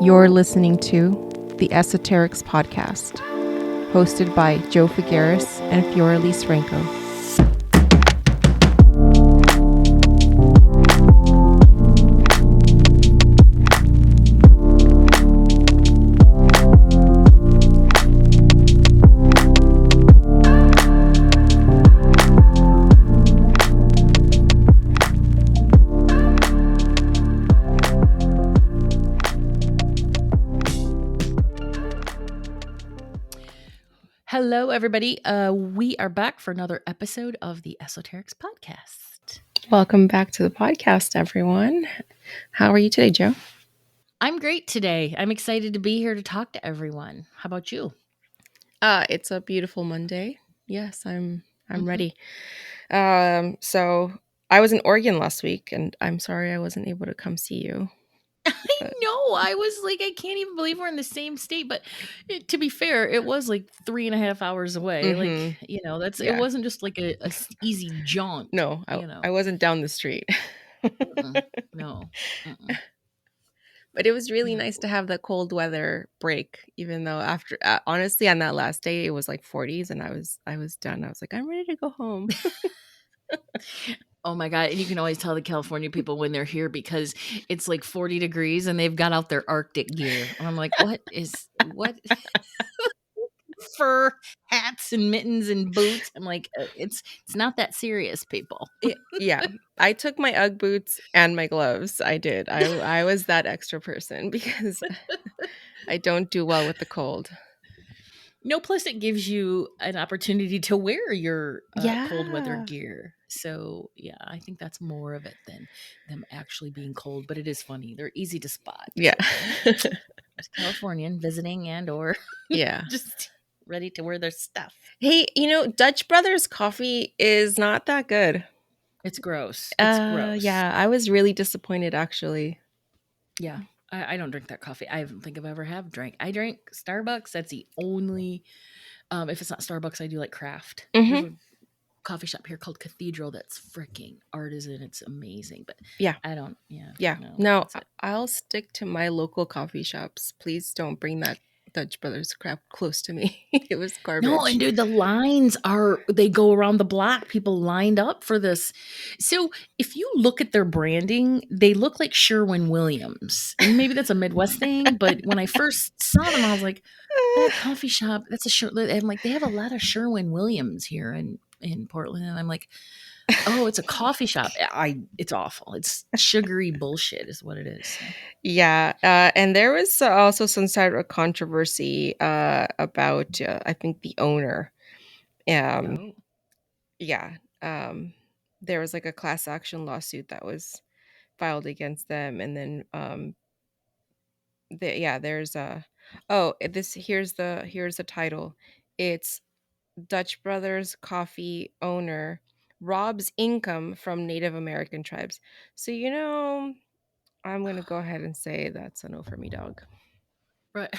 You're listening to the Esoterics Podcast, hosted by Joe Figueres and Fiorelise Franco. Hello, everybody. We are back for another episode of the Esoterics Podcast. Welcome back to the podcast, everyone. How are you today, Joe? I'm great today. I'm excited to be here to talk to everyone. How about you? It's a beautiful Monday. Yes, I'm Mhm. ready. So I was in Oregon last week, and I'm sorry I wasn't able to come see you. I But know. I was like, I can't even believe we're in the same state. But to be fair, it was like 3.5 hours away. Like, it yeah, wasn't just like a easy jaunt. no, I wasn't down the street. Mm-mm. No. Mm-mm. But it was really Yeah. nice to have the cold weather break, even though after honestly on that last day it was like 40s, and I was done. I was like, I'm ready to go home. Oh my God. And you can always tell the California people when they're here because it's like 40 degrees and they've got out their Arctic gear. And I'm like, what? Fur hats and mittens and boots. I'm like, it's not that serious, people. Yeah, I took my UGG boots and my gloves. I did. I was that extra person because I don't do well with the cold. No, plus it gives you an opportunity to wear your cold weather Yeah. gear. So yeah, I think that's more of it than them actually being cold. But it is funny; they're easy to spot. Yeah. So there's Californian visiting and or Yeah. just ready to wear their stuff. Hey, Dutch Brothers coffee is not that good. It's gross. It's gross. Yeah, I was really disappointed actually. Yeah. I don't drink that coffee. I don't think I've ever have drank. I drink Starbucks. That's the only if it's not Starbucks, I do like craft. There's Mhm. a coffee shop here called Cathedral that's freaking artisan. It's amazing. But Yeah. I don't Yeah. no, No, that's it. I'll stick to my local coffee shops. Please don't bring that Dutch Brothers crap close to me. It was No, and garbage. dude, the lines they go around the block, people lined up for this. So if you look at their branding, they look like Sherwin-Williams. And maybe that's a Midwest thing, but when I first saw them, I was like, that coffee shop, that's a I'm like, they have a lot of Sherwin-Williams here in Portland. And I'm like, oh, it's a coffee shop. It's awful. It's sugary bullshit is what it is. So. Yeah, and there was also some sort of controversy about I think the owner. Um, Oh. yeah, there was like a class action lawsuit that was filed against them, and then there's a this here's the title. It's Dutch Brothers Coffee owner robs income from Native American tribes. So I'm gonna go ahead and say that's a no for me, dog. Right.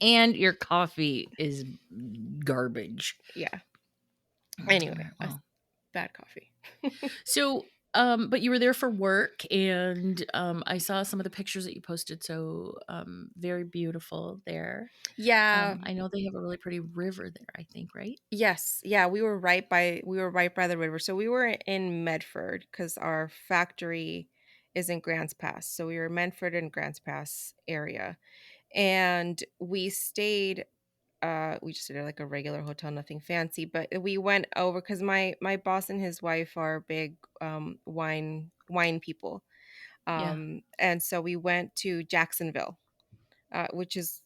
And your coffee is garbage. Yeah. All Anyway, right, well. bad coffee. So, but you were there for work, and I saw some of the pictures that you posted. So, very beautiful there. Yeah. I know they have a really pretty river there. I think, right? Yes. Yeah, we were right by the river. So we were in Medford because our factory is in Grants Pass. So we were in Medford and Grants Pass area. And we just stayed at like a regular hotel, nothing fancy, but we went over because my boss and his wife are big wine people. Yeah. And so we went to Jacksonville, which is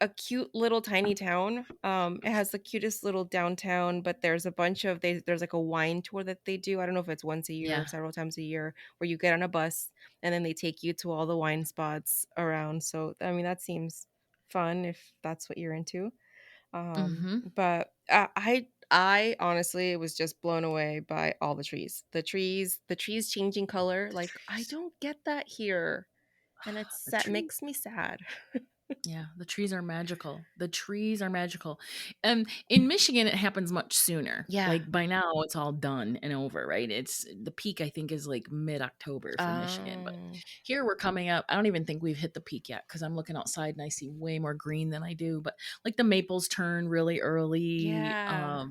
a cute little tiny town. It has the cutest little downtown, but there's a bunch of there's like a wine tour that they do. I don't know if it's once a year Yeah. or several times a year, where you get on a bus and then they take you to all the wine spots around. So I mean that seems fun if that's what you're into. Mm-hmm. But I honestly was just blown away by all the trees. The trees changing color. Like I don't get that here, and The tree. makes me sad. Yeah, the trees are magical. The trees are magical. In Michigan, it happens much sooner. Yeah. Like by now, it's all done and over, right? It's the peak, I think, is like mid-October for Michigan. But Oh. here we're coming up. I don't even think we've hit the peak yet because I'm looking outside and I see way more green than I do. But like the maples turn really early. Yeah.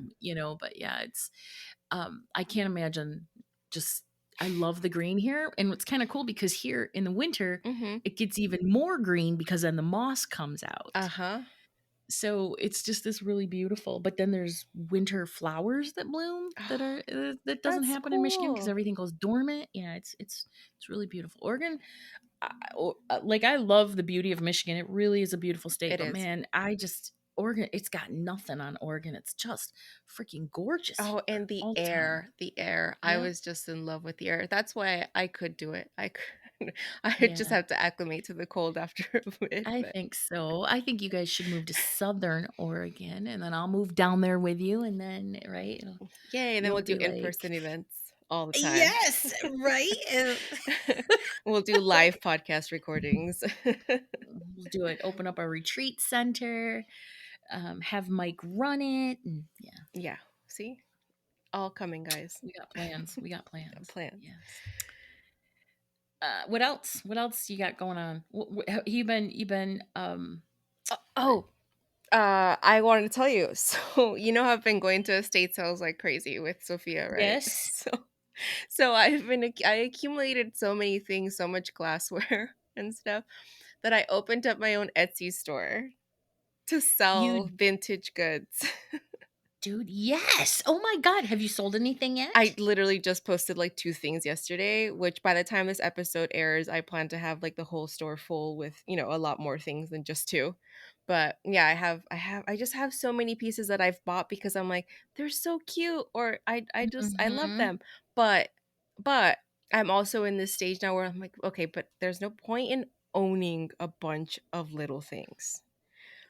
But yeah, it's I can't imagine just I love the green here. And what's kind of cool because here in the winter, Mhm. it gets even more green because then the moss comes out. Uh-huh. So it's just this really beautiful. But then there's winter flowers that bloom that Oh, are that doesn't that's happen in Michigan because cool. everything goes dormant. Yeah, it's really beautiful. Oregon, like I love the beauty of Michigan. It really is a beautiful state. It But is. man, I just Oregon, it's got nothing on Oregon. It's just freaking gorgeous Oh, here and the all the time. air, the air. I Yeah, was just in love with the air. That's why I could do it. I could I would just yeah. have to acclimate to the cold after a bit, I but think so. I think you guys should move to Southern Oregon, and then I'll move down there with you, and then right, yay, and then you'll we'll do be like, in-person events all the time. yes, right. We'll do live podcast recordings. We'll do it. Open up a retreat center. Have Mike run it, and yeah, Yeah, see? All coming, guys. we got plans. We got plans. Plans. Yes. What else? What else you got going on? You been Oh, I wanted to tell you. So, you know, I've been going to estate sales like crazy with Sophia, right? yes. So I accumulated so many things, so much glassware and stuff that I opened up my own Etsy store to sell You vintage goods. dude, yes. Oh my god, have you sold anything I yet? literally just posted like 2 things yesterday, which by the time this episode airs, I plan to have like the whole store full with, a lot more things than just 2. But yeah, I just have so many pieces that I've bought because I'm like, they're so cute or I love Mhm. them. But I'm also in this stage now where I'm like, okay, but there's no point in owning a bunch of little things.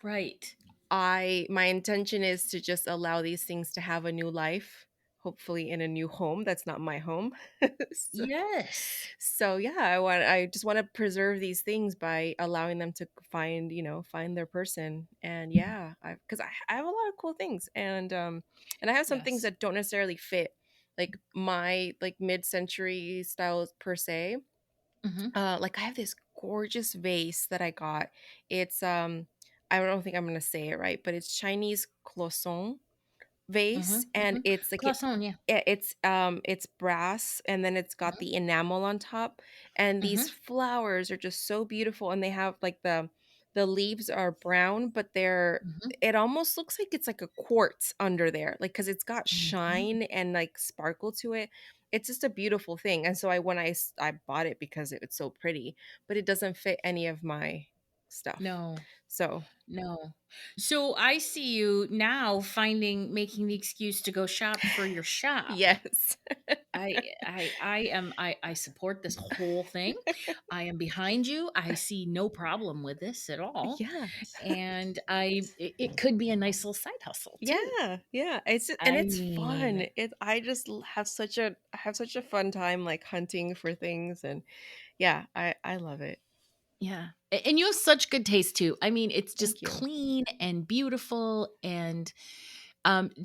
Right. My intention is to just allow these things to have a new life, hopefully in a new home that's not my home. so, Yes. so yeah, I just want to preserve these things by allowing them to find their person. And yeah, because I have a lot of cool things, and I have some things Yes. that don't necessarily fit like my like mid-century styles per se. Mhm. Like I have this gorgeous vase that I got. It's I don't think I'm gonna say it right, but it's Chinese cloisonne vase, Mhm. and Mhm. it's like Croissant, yeah. it's brass, and then it's got Mhm. the enamel on top, and these Mhm. flowers are just so beautiful, and they have like the leaves are brown, but they're Mhm. it almost looks like it's like a quartz under there, like because it's got Mhm. shine and like sparkle to it. It's just a beautiful thing, and so I bought it because it's so pretty, but it doesn't fit any of my stuff. No. So No. So I see you now making the excuse to go shop for your shop. yes, I support this whole thing. I am behind you. I see no problem with this at all. yes. And it could be a nice little side hustle too. Yeah, yeah. And I it's fun. mean, I have such a fun time like hunting for things, and yeah, I love it. yeah. And you have such good taste too. I mean, it's Thank just you. clean and beautiful and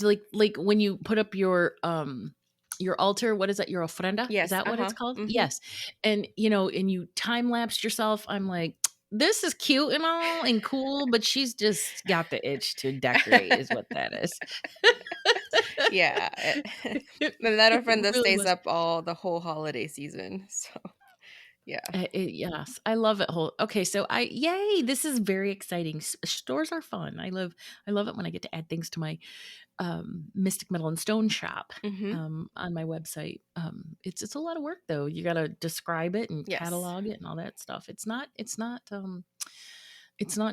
like when you put up your altar, what is that? Your ofrenda? Is Yes, that what it's uh-huh. called? Mhm. Yes. And and you time lapsed yourself. I'm like, this is cute and all and cool, but she's just got the itch to decorate, is what that is. Yeah. It And that friend that really stays was. up all the whole holiday season. So, yeah. Yes, I love it whole. Okay, so yay, this is very exciting. Stores are fun. I love it when I get to add things to my Mystic Metal and Stone shop Mhm. on my website. It's a lot of work though. You got to describe it and Yes. catalog it and all that stuff. It's not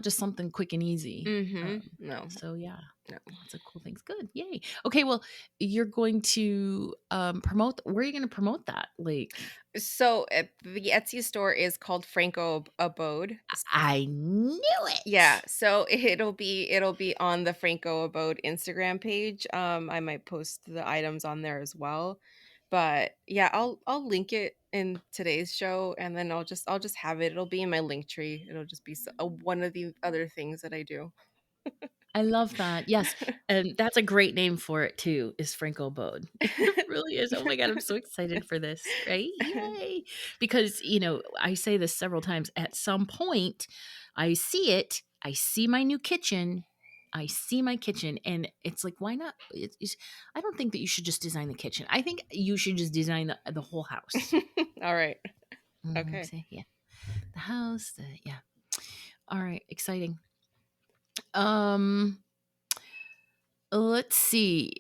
just something quick and easy. Mhm. No. So yeah, No. lots of cool things. Good, yay. Okay, well, you're going to promote. Where are you going to promote that? Like, So, the Etsy store is called Franco Abode. I knew Yeah, it. so it'll be on the Franco Abode Instagram page. I might post the items on there as well. But yeah, I'll link it in today's show, and then I'll just have it. It'll be in my link tree. It'll just be one of the other things that I do. I love that. Yes, and that's a great name for it too, is Franco Bode. It really is. Oh my god, I'm so excited for this, right? Yay. Because, I say this several times, at some point I see it, I see my new kitchen, I see my kitchen, and it's like, why not? I don't think that you should just design the kitchen. I think you should just design the whole house. All right. Mhm, Okay. see, yeah. The house, yeah. All right, exciting. Um Let's see.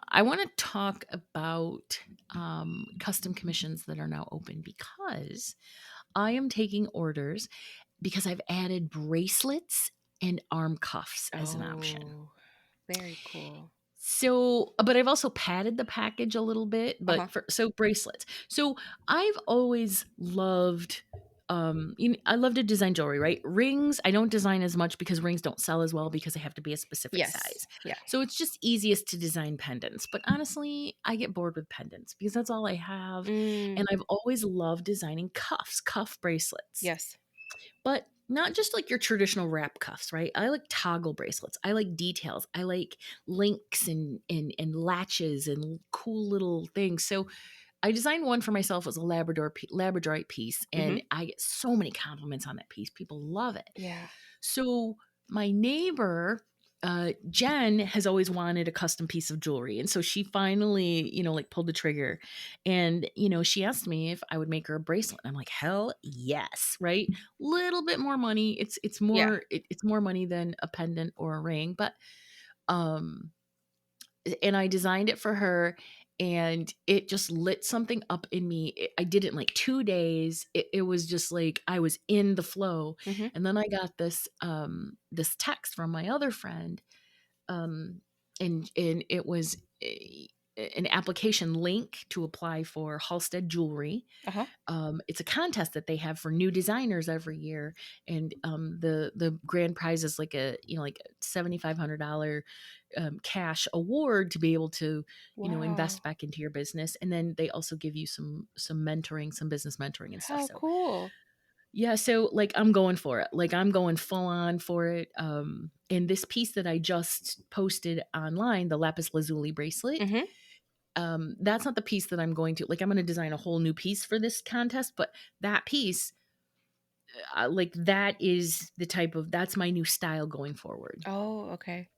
I want to talk about custom commissions that are now open because I am taking orders because I've added bracelets and arm cuffs as an option. Oh, very cool. So, but I've also padded the package a little bit, Uh-huh. but so bracelets. So I've always loved I love to design jewelry, right? Rings, I don't design as much because rings don't sell as well because they have to be a specific Yes. size. Yeah. So it's just easiest to design pendants. But honestly, I get bored with pendants because that's all I have. Mm, And I've always loved designing cuffs, cuff bracelets. yes. But not just like your traditional wrap cuffs, right? I like toggle bracelets. I like details. I like links and latches and cool little things. So I designed one for myself as a Labradorite piece, Mm-hmm. and I get so many compliments on that piece. People love it. Yeah. So my neighbor, Jen, has always wanted a custom piece of jewelry, and so she finally, like pulled the trigger, and she asked me if I would make her a bracelet. And I'm like, hell yes, right? Little bit more money. Yeah. It's more money than a pendant or a ring, but um and I designed it for her and it just lit something up in me. I did it in like 2 days. It was just like I was in the flow. Mm-hmm. And then I got this text from my other friend, um and it was an application link to apply for Halstead Jewelry. Uh-huh. It's a contest that they have for new designers every year, and the grand prize is like like $7,500 cash award to be able to invest Wow. back into your business, and then they also give you some mentoring, some business mentoring and stuff. How So cool. yeah, so like I'm going for it, like I'm going full on for it. And this piece that I just posted online, the lapis lazuli bracelet, Mm-hmm. that's not the piece that I'm going to like. I'm going to design a whole new piece for this contest, but that piece, like that is the type of that's my new style going forward. Oh, okay.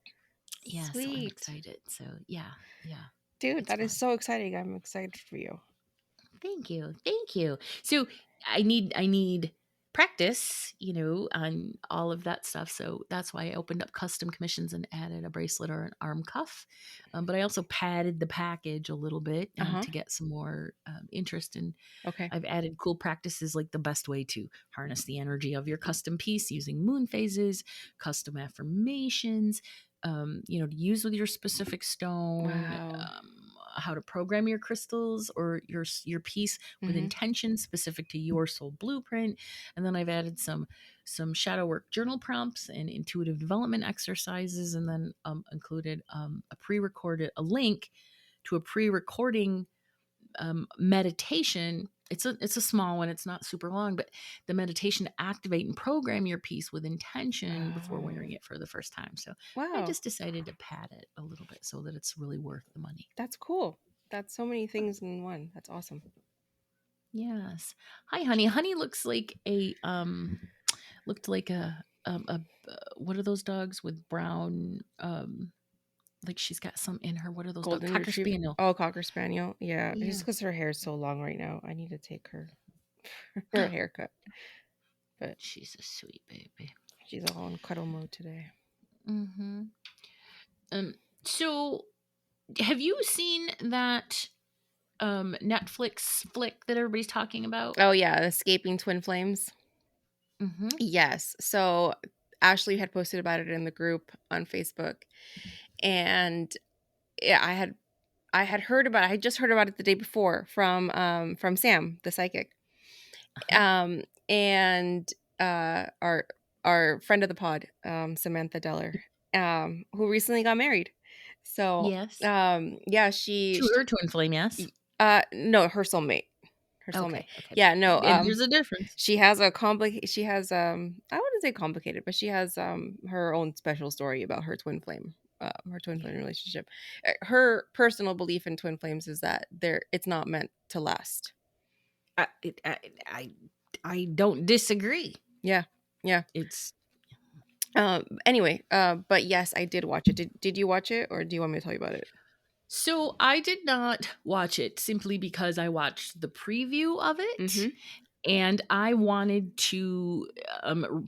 Yeah, so I'm Sweet. excited. So yeah, yeah, Dude, it's that is fun. so exciting. I'm excited for you. Thank you. Thank you. So I need practice, on all of that stuff. So that's why I opened up custom commissions and added a bracelet or an arm cuff. But I also padded the package a little bit Uh-huh. to get some more interest. And Okay. I've added cool practices like the best way to harness the energy of your custom piece using moon phases, custom affirmations, to use with your specific stone, Wow. how to program your crystals or your piece with Mm-hmm. intention specific to your soul blueprint. And then I've added some shadow work journal prompts and intuitive development exercises, and then included a link to a pre-recording meditation. It's a small one. It's not super long, but the meditation to activate and program your piece with intention before Oh, wearing it for the first time. So I wow. just decided to pad it a little bit so that it's really worth the money. That's cool. That's so many things in one. That's awesome. Yes. Hi, honey. Honey looks like looked like what are those dogs with brown like she's got some in her. What are those dogs? Golden Cocker retriever. spaniel. Oh, cocker spaniel. Yeah, just Yeah. because her hair is so long right now, I need to take her her haircut. But She's a sweet baby. she's all in cuddle mode today. Mhm. So have you seen that Netflix flick that everybody's talking about? Oh yeah, escaping twin flames. Mhm. Yes. So Ashley had posted about it in the group on Facebook, and yeah, I had heard about it. I had just heard about it the day before from Sam, the psychic. Uh-huh. And our friend of the pod, Samantha Deller, who recently got married. So Yes. yeah, To her twin flame, yes. No, her soulmate. Her soulmate. Okay, okay. Yeah, no, And there's a difference. she has, I wouldn't say complicated, but she has, her own special story about her twin flame relationship. Her personal belief in twin flames is that it's not meant to last. I it I I don't disagree. Yeah. Yeah. It's Anyway, but yes, I did watch it. Did you watch it, or do you want me to tell you about it? so I did not watch it simply because I watched the preview of it, Mhm. and I wanted to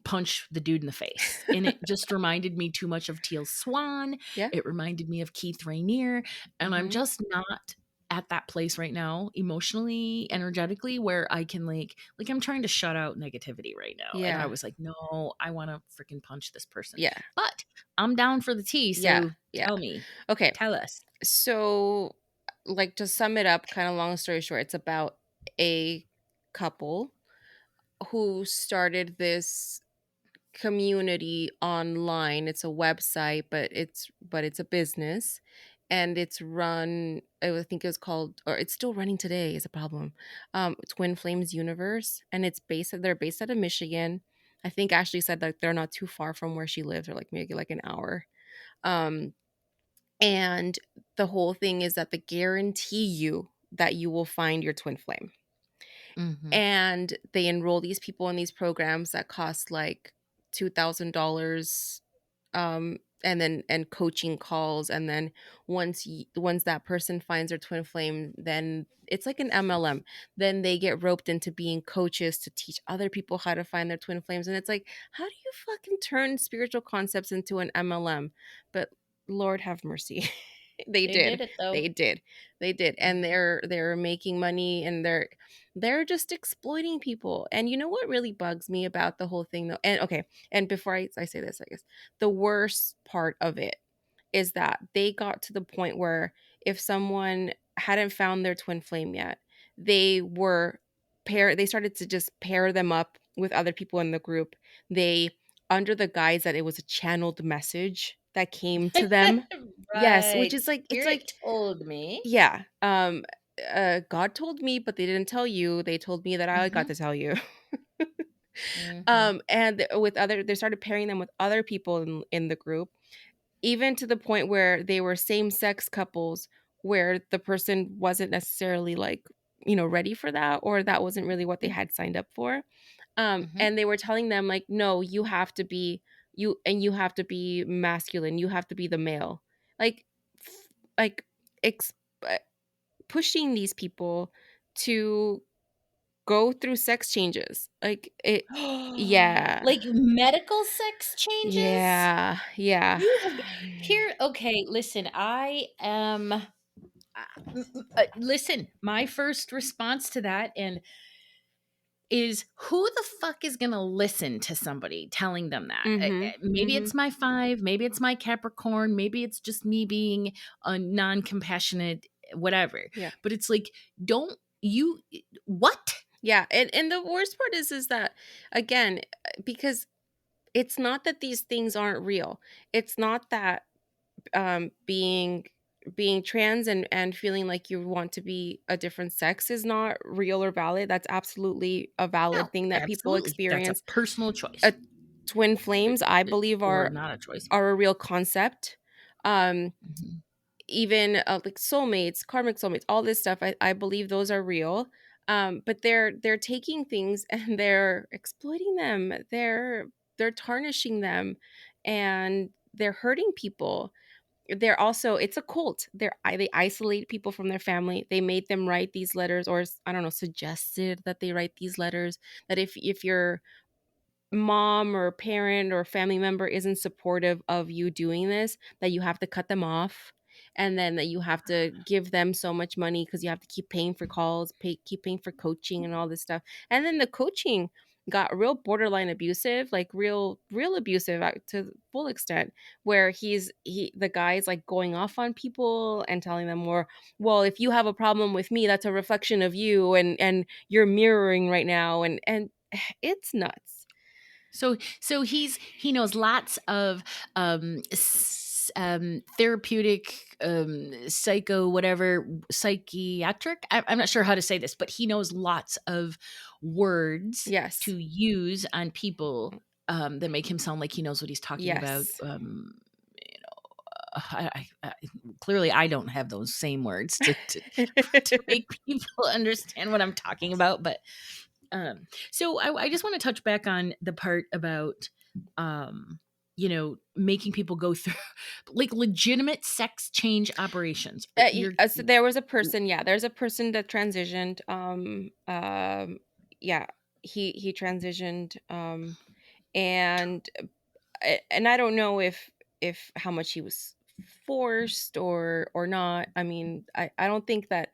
punch the dude in the face. And it just reminded me too much of Teal Swan. Yeah. It reminded me of Keith Rainier. And I'm Mhm. just not at that place right now, emotionally, energetically, where I can like I'm trying to shut out negativity right now. And I Yeah. was like, no, I want to freaking punch this person. Yeah. But I'm down for the tea. Yeah. So Yeah. tell me, Okay. tell us. So, like, to sum it up, kind of long story short, it's about a couple who started this community online. It's a website, but it's a business, and it's run. I think it was called, or it's still running today. Is a problem. Twin Flames Universe, and they're based out of Michigan. I think Ashley said that they're not too far from where she lives, or like maybe like an hour. Um, and the whole thing is that they guarantee you that you will find your twin flame. Hmm. And they enroll these people in these programs that cost like $2,000, and then and coaching calls, and then once that person finds their twin flame, then it's like an MLM. Then they get roped into being coaches to teach other people how to find their twin flames, and it's like, how do you fucking turn spiritual concepts into an MLM? But Lord have mercy. They They did did. it though. They did. They did. And Mhm. they're making money, and they're just exploiting people. And you know what really bugs me about the whole thing though? And okay, and before I say this, I guess the worst part of it is that they got to the point where if someone hadn't found their twin flame yet, they were they started to just pair them up with other people in the group. They, under the guise that it was a channeled message that came to them. Yes, which Right. is like, it's Spirit like, told me. yeah, God told me, but they didn't tell you. They told me that I got Mhm. to tell you. Mhm. And with other, they started pairing them with other people in the group, even to the point where they were same sex couples, where the person wasn't necessarily like, ready for that, or that wasn't really what they Mhm. had signed up for. Mhm. And they were telling them like, no, you have to be you have to be masculine. You have to be the male. Like, like, ex- uh, pushing these people to go through sex changes. Like it, yeah. Like medical sex changes? Yeah. Yeah. You have here okay, listen, I am listen, my first response to that and is who the fuck is going to listen to somebody telling them that? Mhm. Maybe Mhm. it's my 5, maybe it's my Capricorn, maybe it's just me being a non-compassionate whatever. Yeah. But it's like don't you what? Yeah. And the worst part is that, again, because it's not that these things aren't real. It's not that, being trans and feeling like you want to be a different sex is not real or valid. That's absolutely a No, valid thing that people absolutely. That's a experience. personal choice. A twin flames, I believe, Or are not a choice. a real concept. Um, Mhm. Even like soulmates, karmic soulmates, all this stuff, I believe those are real. But they're taking things and they're exploiting them. They're tarnishing them, and they're hurting people. They're also, it's a cult. They isolate people from their family. They made them write these letters, or I don't know, suggested that they write these letters, that if you're mom or parent or family member isn't supportive of you doing this, that you have to cut them off, and then that you have to give them so much money because you have to keep paying for calls, keep paying for coaching and all this stuff. And then the coaching got real borderline abusive, like real abusive, to the full extent, where the guy's like going off on people and telling them more, well, if you have a problem with me, that's a reflection of you, and you're mirroring right now, and it's nuts. So he knows lots of therapeutic, psycho, whatever, psychiatric. I'm not sure how to say this, but he knows lots of words Yes. to use on people that make him sound like he knows what he's talking about. Yes. You know, clearly I don't have those same words to make people understand what I'm talking about. But so I just want to touch back on the part about, um, making people go through like legitimate sex change operations. So there was a person, yeah, there's a person that transitioned. Yeah, he transitioned, and and I don't know if how much he was forced or not. I mean, I don't think that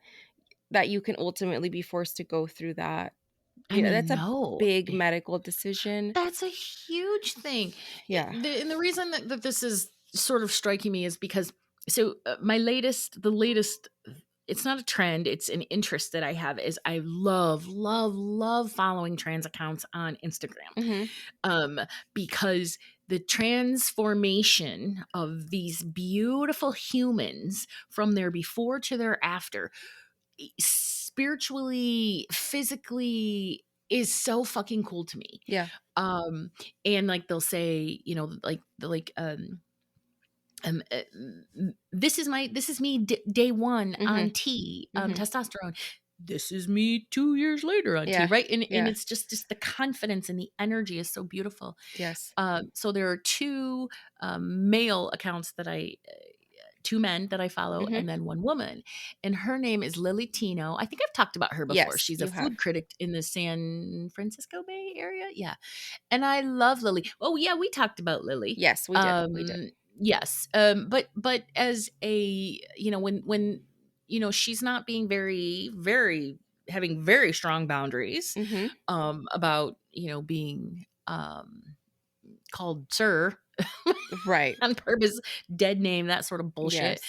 you can ultimately be forced to go through that. I You know, mean, that's a no. big medical decision. That's a huge thing. Yeah. And the reason that this is sort of striking me is because the latest, it's not a trend, it's an interest that I have, is I love, love, love following trans accounts on Instagram. Mhm. Um, because the transformation of these beautiful humans from their before to their after, spiritually, physically, is so fucking cool to me. Yeah. Um, and like they'll say, this is me day one on Mhm. T, Mhm. testosterone. This is me 2 years later on T, Yeah. right? And Yeah. it's just the confidence and the energy is so beautiful. Yes. So there are two male accounts that two men that I follow, Mhm. and then one woman. And her name is Lily Tino. I think I've talked about her before. Yes, She's a you have. food critic in the San Francisco Bay Area. Yeah. And I love Lily. Oh, yeah, we talked about Lily. Yes, we did. We did. Yes. But as a, she's not being very, very, having very strong boundaries Mhm. about, being called sir Right. on purpose, dead name, that sort of bullshit.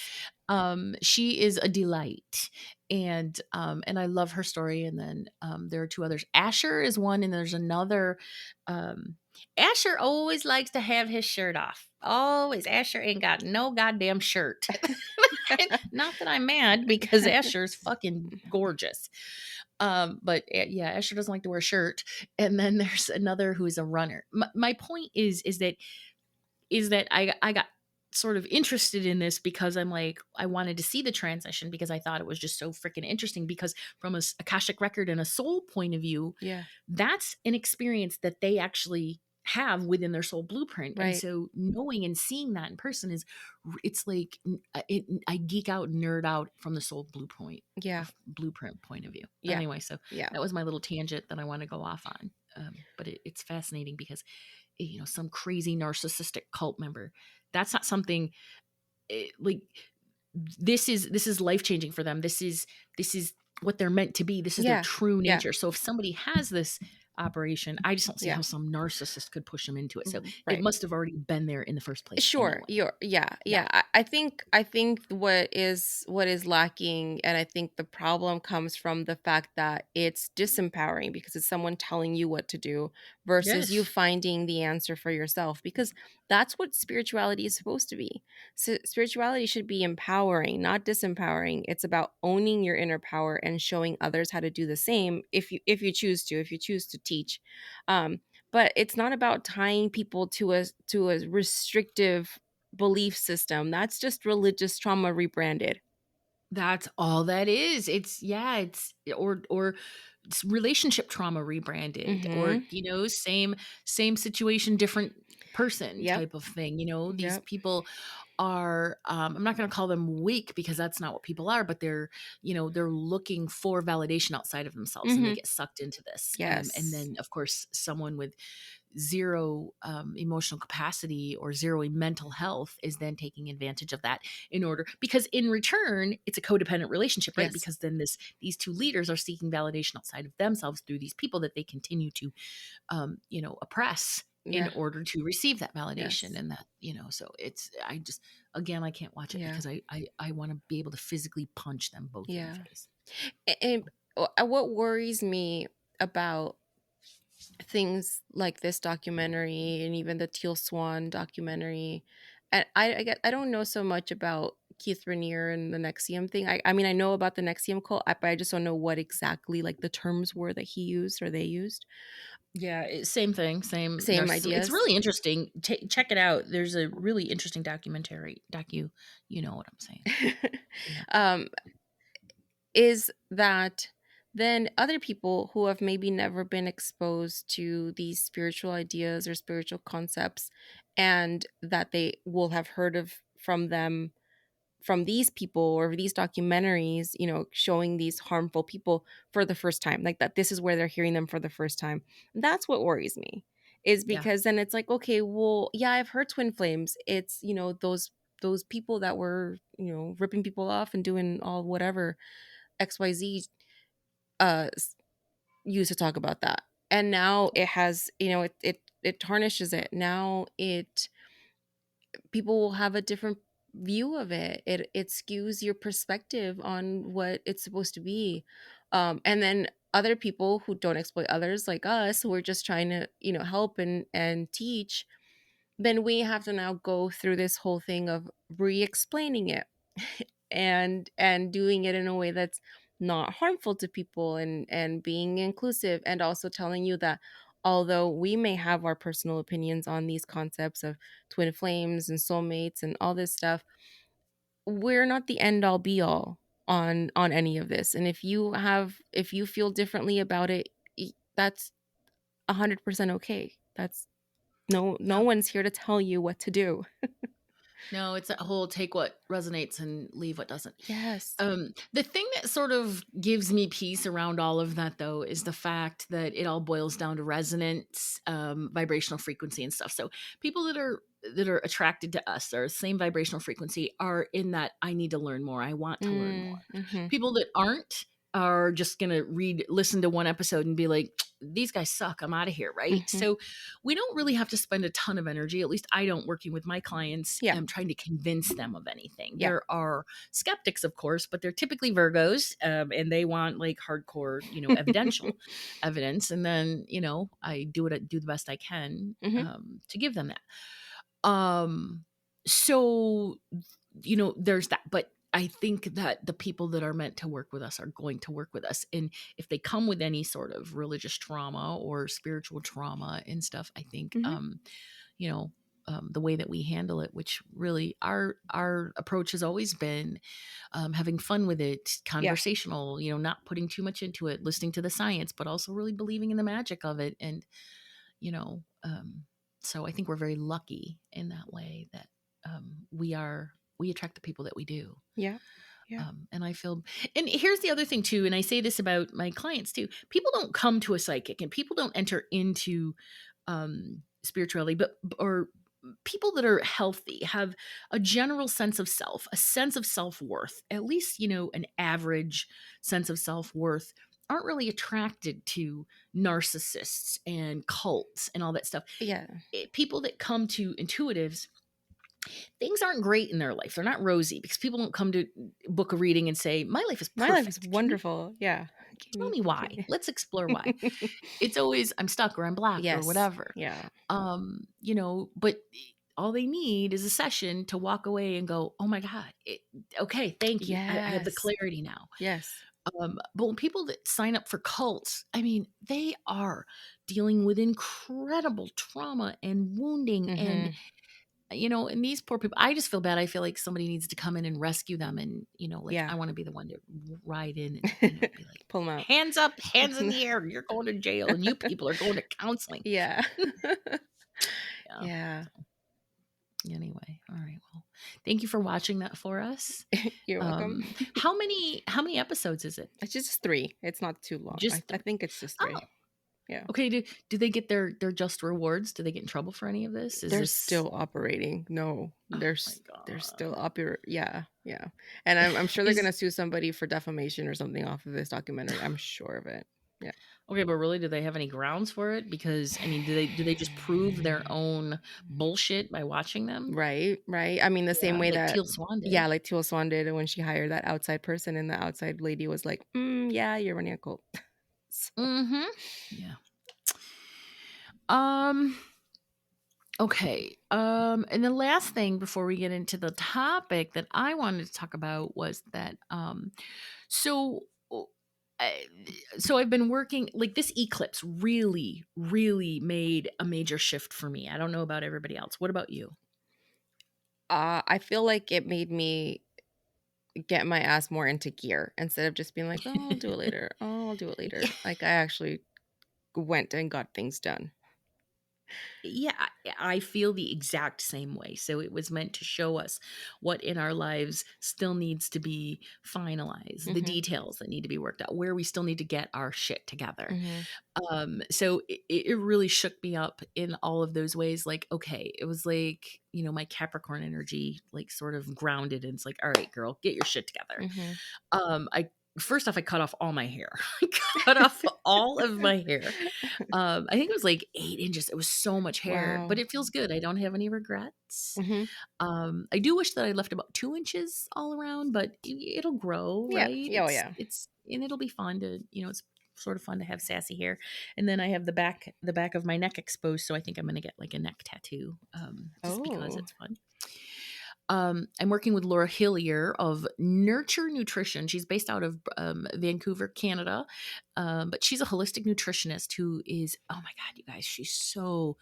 Yes. She is a delight, and I love her story. And then there are two others. Asher is one, and there's another. Um, Asher always likes to have his shirt off. Always, Asher ain't got no goddamn shirt. Not that I'm mad because Asher's fucking gorgeous. But yeah, Asher doesn't like to wear a shirt. And then there's another who is a runner. My point is that I got sort of interested in this because I'm like, I wanted to see the transition because I thought it was just so freaking interesting, because from a Akashic record and a soul point of view, Yeah. that's an experience that they actually have within their soul blueprint. And Right. so knowing and seeing that in person it's like, I geek out, nerd out from the soul Yeah. blueprint point of view. Yeah. Anyway, so Yeah. that was my little tangent that I want to go off on. But it's fascinating because, some crazy narcissistic cult member, that's not something, like, this is life changing for them. This is what they're meant to be. This is their Yeah. true Yeah. nature. So if somebody has this operation, I just don't see Yeah. how some narcissist could push them into it. So it Right. must have already been there in the first place Sure, anyway. you're yeah, Yeah. yeah. I think what is lacking, and I think the problem comes from the fact that it's disempowering because it's someone telling you what to do versus you Yes. finding the answer for yourself, because that's what spirituality is supposed to be. So spirituality should be empowering, not disempowering. It's about owning your inner power and showing others how to do the same if you choose to teach. Um but it's not about tying people to a restrictive belief system. That's just religious trauma rebranded. That's all that is. It's or it's relationship trauma rebranded, or Mhm. same situation, different person Yep. type of thing. These Yep. people are, I'm not going to call them weak because that's not what people are, but they're looking for validation outside of themselves, and they Mhm. get sucked into this. And Yes. then of course someone with zero emotional capacity or zero mental health is then taking advantage of that, in order, because in return it's a codependent relationship, right? Yes. Because then these two leaders are seeking validation outside of themselves through these people that they continue to oppress in Yeah. order to receive that validation. Yes. And that, so it's, I just, again, I can't watch it Yeah. because I want to be able to physically punch them both in the Yeah. face. And what worries me about things like this documentary and even the Teal Swan documentary and I get I don't know so much about Keith Raniere and the Nexium thing. I mean, I know about the Nexium cult, but I just don't know what exactly, like, the terms were that he used or they used. Yeah, same thing, same Same narcissism. It's ideas. really interesting. Check it out. There's a really interesting documentary. You know what I'm saying? Yeah, Um, is that then other people who have maybe never been exposed to these spiritual ideas or spiritual concepts, and that they will have heard of from them, from these people or these documentaries, showing these harmful people for the first time, like that this is where they're hearing them for the first time. That's what worries me. Is yeah, because then it's like, okay, well, yeah, I've heard twin flames. It's, those people that were, ripping people off and doing all whatever XYZ s- used to talk about that. And now it has, it tarnishes it. Now it people will have a different view of it. It skews your perspective on what it's supposed to be. And then other people who don't exploit others, like us, who are just trying to, help and teach, then we have to now go through this whole thing of re-explaining it and doing it in a way that's not harmful to people, and being inclusive, and also telling you that although we may have our personal opinions on these concepts of twin flames and soulmates and all this stuff, we're not the end all be all on any of this. And if you feel differently about it, that's 100% okay. That's no yeah. one's here to tell you what to do. No, it's that whole take what resonates and leave what doesn't. Yes. The thing that sort of gives me peace around all of that, though, is the fact that it all boils down to resonance, vibrational frequency, and stuff. So people that are attracted to us, or same vibrational frequency, are in that I need to learn more. I want to learn more. Mm-hmm. People that aren't are just gonna listen to one episode and be like, these guys suck. I'm out of here, right? Mm-hmm. So we don't really have to spend a ton of energy. At least I don't, working with my clients, Yeah. trying to convince them of anything. Yeah. There are skeptics, of course, but they're typically Virgos, and they want like hardcore, evidential evidence. And then, I do the best I can Mm-hmm. to give them that. Um, so, there's that. But I think that the people that are meant to work with us are going to work with us. And if they come with any sort of religious trauma or spiritual trauma and stuff, I think, Mm-hmm. you know, the way that we handle it, which really our approach has always been having fun with it, Yeah. conversational, not putting too much into it, listening to the science, but also really believing in the magic of it. And you know, so I think we're very lucky in that way that we attract the people that we do. Yeah. Yeah. And I feel, and here's the other thing too, and I say this about my clients too. People don't come to a psychic, and people don't enter into spirituality, but or people that are healthy have a general sense of self, a sense of self worth, at least an average sense of self worth. Aren't really attracted to narcissists and cults and all that stuff. Yeah. People that come to intuitives, things aren't great in their life. They're not rosy because people don't come to book a reading and say, my life is My life is perfect. Can you wonderful. Yeah. tell me why? Let's explore why. It's always, I'm stuck or I'm black or Yes. whatever. Yeah. But all they need is a session to walk away and go, oh my God, okay, thank you. I have the Yes. clarity now. Yes. But when people that sign up for cults, I mean, they are dealing with incredible trauma and wounding and Mm-hmm. and these poor people, I just feel bad. I feel like somebody needs to come in and rescue them. And, like Yeah. I want to be the one to ride in and, be like, Pull them out. hands up, hands in the air. You're going to jail and you people are going to counseling. Yeah. Yeah. Yeah. So anyway, all right. Well, thank you for watching that for us. You're welcome. How many episodes is it? It's just three. It's not too long. Just I think it's just oh, three. Yeah. okay. Do they get their just rewards? Do they get in trouble for any of this? Is They're this still operating. No, oh my they're still God. yeah, yeah. And I'm sure they're Is gonna sue somebody for defamation or something off of this documentary. I'm sure of it. Yeah. Okay, but really, do they have any grounds for it? Because I mean, do they just prove their own bullshit by watching them? Right, right. I mean, the same Yeah, way like that, Teal Swan yeah, did. like Teal Swan did when she hired that outside person, and the outside lady was like, yeah, you're running a cult. So, Mm-hmm. Yeah. Um. Okay. And the last thing before we get into the topic that I wanted to talk about was that so o- I, so I've been working like this eclipse really made a major shift for me. I don't know about everybody else. What about you? I feel like it made me get my ass more into gear instead of just being like, "Oh, I'll do it later. Oh, I'll do it later." Like, I actually went and got things done. Yeah, I feel the exact same way. So it was meant to show us what in our lives still needs to be finalized, the Mhm, details that need to be worked out, where we still need to get our shit together. mhm. So it really shook me up in all of those ways. Like, okay, it was like, my Capricorn energy, like sort of grounded. And it's like, all right, girl, get your shit together. Mhm. I first off, I cut off all my hair. I cut off all of my hair. I think it was like 8 inches. It was so much hair, but Wow. it feels good. I don't have any regrets. Mhm. I do wish that I left about 2 inches all around, but it'll grow, Yeah. right? Yeah, oh, yeah. And it'll be fun to, it's sort of fun to have sassy hair. And then I have the back of my neck exposed, so I think I'm gonna get like a neck tattoo, just because Oh, it's fun. I'm working with Laura Hillier of Nurture Nutrition. She's based out of Vancouver, Canada, but she's a holistic nutritionist who is, oh my God, you guys, she's so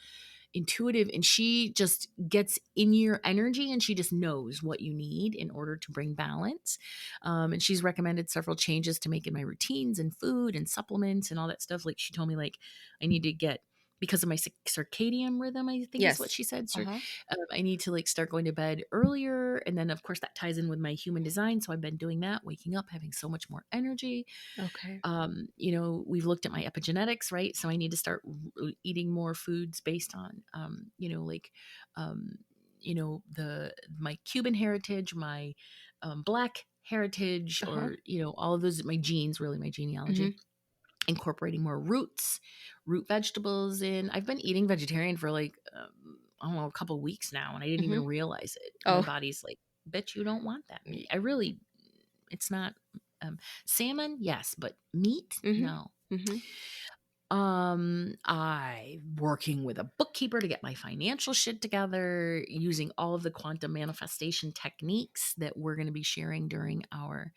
intuitive and she just gets in your energy and she just knows what you need in order to bring balance. And she's recommended several changes to make in my routines and food and supplements and all that stuff. Like she told me, like, I need to get, because of my circadian rhythm, I think is what yes. she said. Uh-huh. I need to like start going to bed earlier. And then, of course, that ties in with my human design. So I've been doing that, waking up, having so much more energy. Okay. We've looked at my epigenetics, right? So I need to start eating more foods based on, um, the my Cuban heritage, my Black heritage, Uh-huh. or all of those, my genes, really my genealogy. Mhm. Incorporating more root vegetables in. I've been eating vegetarian for like I don't know, a couple weeks now, and I didn't even Mhm. realize it. My Oh. body's like, "Bet you don't want that meat." I really, it's not salmon, yes, but meat, Mhm. no. Mhm. I working with a bookkeeper to get my financial shit together, using all of the quantum manifestation techniques that we're going to be sharing during our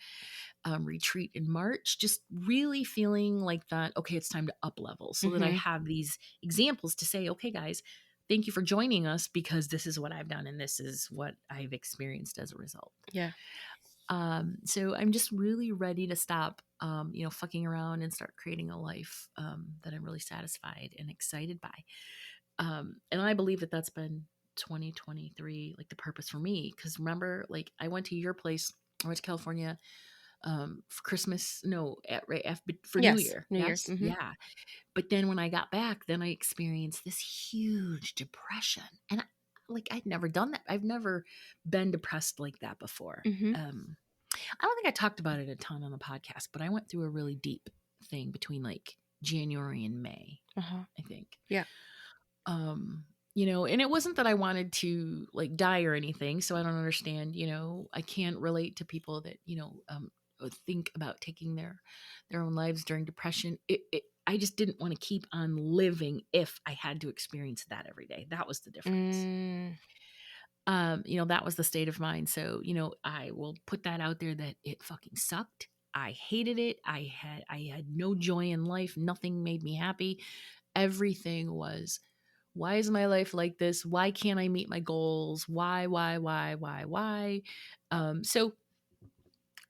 retreat in March. Just really feeling like that. Okay, it's time to up level, so that I Mhm. have these examples to say, okay, guys, thank you for joining us because this is what I've done and this is what I've experienced as a result. Yeah. So I'm just really ready to stop, fucking around and start creating a life that I'm really satisfied and excited by. And I believe that that's been 2023, like the purpose for me. Because remember, like I went to your place, I went to California for Christmas, no, for New Yes. Year. New Year's. Yes, Mhm. yeah. But then when I got back, then I experienced this huge depression, and like I'd never done that. I've never been depressed like that before. Mhm. I don't think I talked about it a ton on the podcast, but I went through a really deep thing between like January and May, Uh-huh. I think. Yeah. And it wasn't that I wanted to like die or anything. So I don't understand, I can't relate to people that, think about taking their own lives during depression. I just didn't want to keep on living if I had to experience that every day. That was the difference. Mm. That was the state of mind. So, I will put that out there that it fucking sucked. I hated it. I had no joy in life. Nothing made me happy. Everything was, why is my life like this? Why can't I meet my goals? Why? So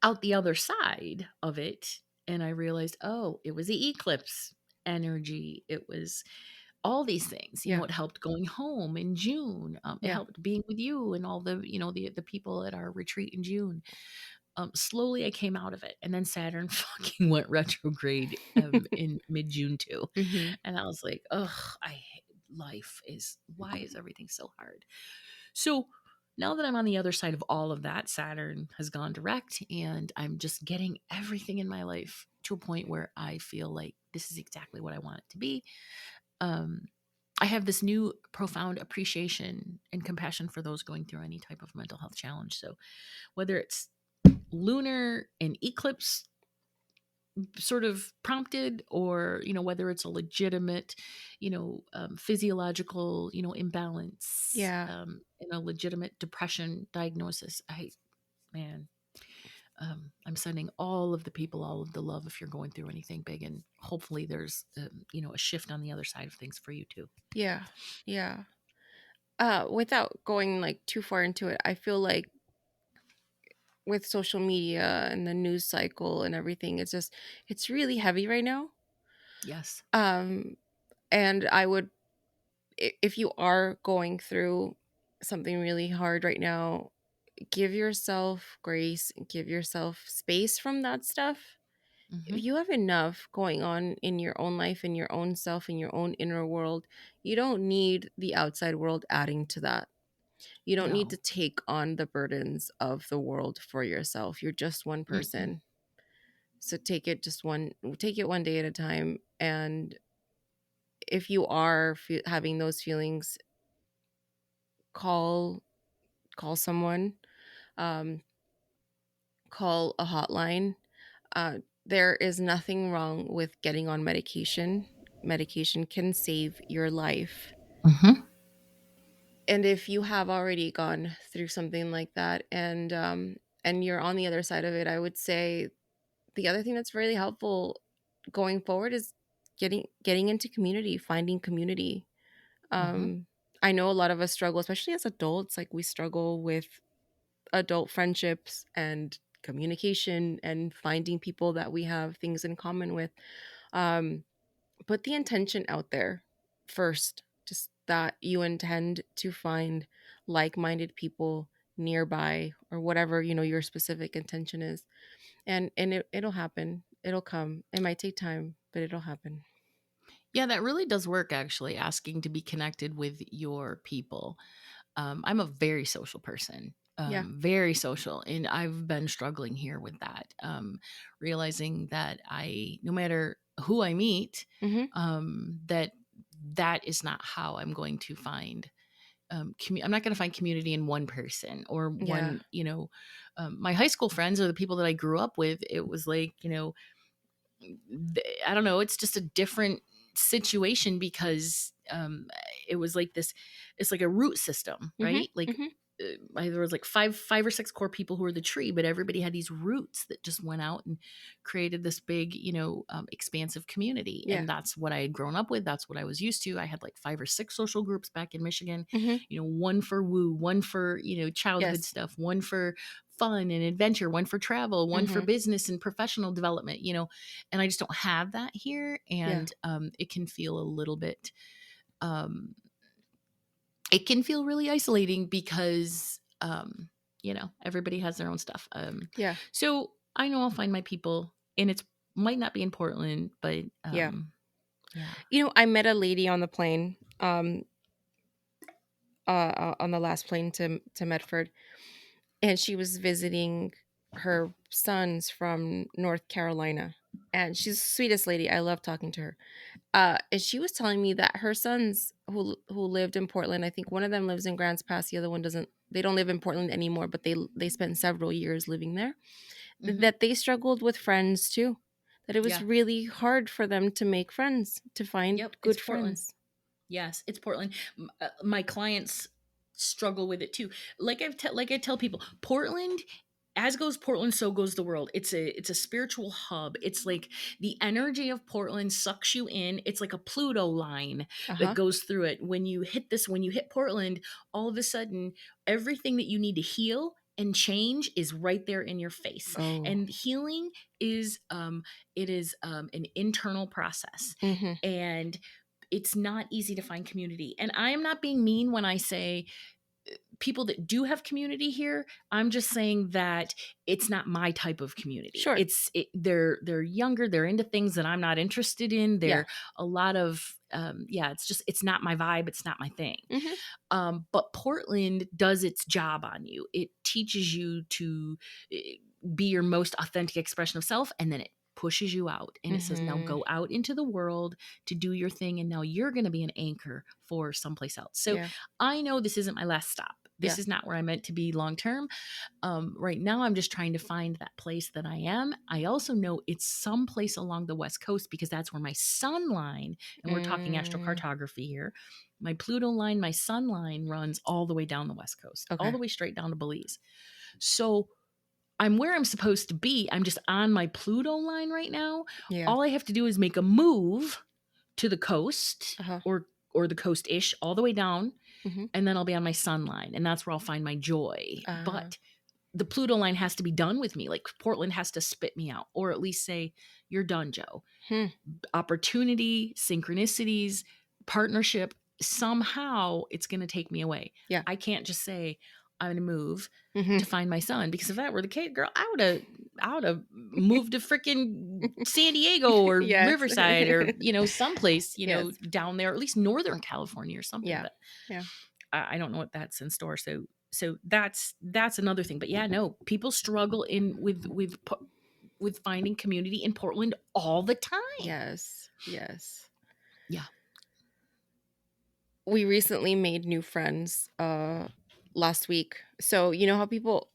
out the other side of it, and I realized, oh, it was the eclipse energy. It was all these things. Yeah. It helped going home in June. It Yeah. helped being with you and all the people at our retreat in June. Slowly I came out of it, and then Saturn fucking went retrograde in mid June too, Mhm. and I was like, ugh, life is, why is everything so hard? So now that I'm on the other side of all of that, Saturn has gone direct, and I'm just getting everything in my life to a point where I feel like this is exactly what I want it to be. Um, I have this new profound appreciation and compassion for those going through any type of mental health challenge. So whether it's lunar and eclipse sort of prompted, or whether it's a legitimate physiological imbalance, Yeah. and a legitimate depression diagnosis. Man, I'm sending all of the people all of the love if you're going through anything big, and hopefully there's a shift on the other side of things for you too. Yeah. Yeah. Without going like too far into it, I feel like with social media and the news cycle and everything, it's really heavy right now. Yes. Um, and I would, if you are going through something really hard right now, give yourself grace and give yourself space from that stuff. If Hmm. you have enough going on in your own life, in your own self, in your own inner world, you don't need the outside world adding to that. You don't need to No. take on the burdens of the world for yourself. You're just one Mm-mm. person. So take it one day at a time. And if you are having those feelings, call someone, um, call a hotline. There is nothing wrong with getting on medication. Medication can save your life. Hmm. And if you have already gone through something like that, and you're on the other side of it, I would say the other thing that's really helpful going forward is getting into community, finding community. Hmm. Um, I know a lot of us struggle, especially as adults. Like we struggle with adult friendships and communication and finding people that we have things in common with. Um, put the intention out there first, just that you intend to find like-minded people nearby or whatever your specific intention is, and it'll happen, it'll come. It might take time, but it'll happen. Yeah, that really does work, actually, asking to be connected with your people. I'm a very social person, Yeah. very social, and I've been struggling here with that. Realizing that no matter who I meet, Hmm. that is not how I'm going to find. I'm not going to find community in one person or Yeah. one. My high school friends are the people that I grew up with. It was like, I don't know. It's just a different situation because it was like this. It's like a root system, Hmm. right? Like Hmm. there was like five or six core people who were the tree, but everybody had these roots that just went out and created this big, expansive community. Yeah. And that's what I had grown up with. That's what I was used to. I had like 5 or 6 social groups back in Michigan. Hmm. One for woo, one for childhood Yes. stuff, one for fun and adventure, one for travel, one for Hmm. business and professional development. And I just don't have that here, Yeah. and it can feel a little bit. Um, it can feel really isolating because everybody has their own stuff. Yeah. So I know I'll find my people, and it's might not be in Portland, but Yeah. yeah. I met a lady on the plane, on the last plane to Medford, and she was visiting her sons from North Carolina. And she's the sweetest lady. I love talking to her. And she was telling me that her sons who lived in Portland, I think one of them lives in Grants Pass, the other one doesn't. They don't live in Portland anymore, but they spent several years living there. Hmm. That they struggled with friends too. That it was Yeah. really hard for them to make friends, to find Yep. It's good Portland. friends. Yes, it's Portland. My clients struggle with it too. Like I tell people, Portland, as goes Portland, so goes the world. It's a spiritual hub. It's like the energy of Portland sucks you in. It's like a Pluto line Uh that huh. goes through it. When you hit Portland, all of a sudden, everything that you need to heal and change is right there in your face. Oh. And healing is an internal process, Mm-hmm. and it's not easy to find community. And I am not being mean when I say people that do have community here. I'm just saying that it's not my type of community. Sure. They're younger, they're into things that I'm not interested in. Yeah. They're a lot of it's not my vibe, it's not my thing. Mm-hmm. But Portland does its job on you. It teaches you to be your most authentic expression of self, and then it pushes you out and it says, now Mm-hmm. go out into the world to do your thing, and now you're going to be an anchor for someplace else. So Yeah. I know this isn't my last stop. This Yeah. is not where I'm meant to be long term. Right now, I'm just trying to find that place that I am. I also know it's someplace along the West Coast because that's where my sun line, and we're talking Mm, astrocartography here. My Pluto line, my sun line runs all the way down the West Coast, all okay. the way straight down to Belize. So I'm where I'm supposed to be. I'm just on my Pluto line right now. Yeah. All I have to do is make a move to the coast Uh-huh. or the coast ish, all the way down, Mhm. and then I'll be on my sun line, and that's where I'll find my joy. Uh, But the Pluto line has to be done with me. Like Portland has to spit me out, or at least say, "You're done, Joe." hmm. Opportunity, synchronicities, partnership, somehow it's going to take me away. Yeah. I can't just say, "I'm going to move Mhm. to find my son," because if that were the case, girl, I would have moved to freaking San Diego or Yes. Riverside or, someplace, Yes. down there, or at least Northern California or something. Yeah. But Yeah. I don't know what that's in store. So that's another thing. But yeah, no, people struggle in with finding community in Portland all the time. Yes. Yes. Yeah. We recently made new friends last week. So, you know how people,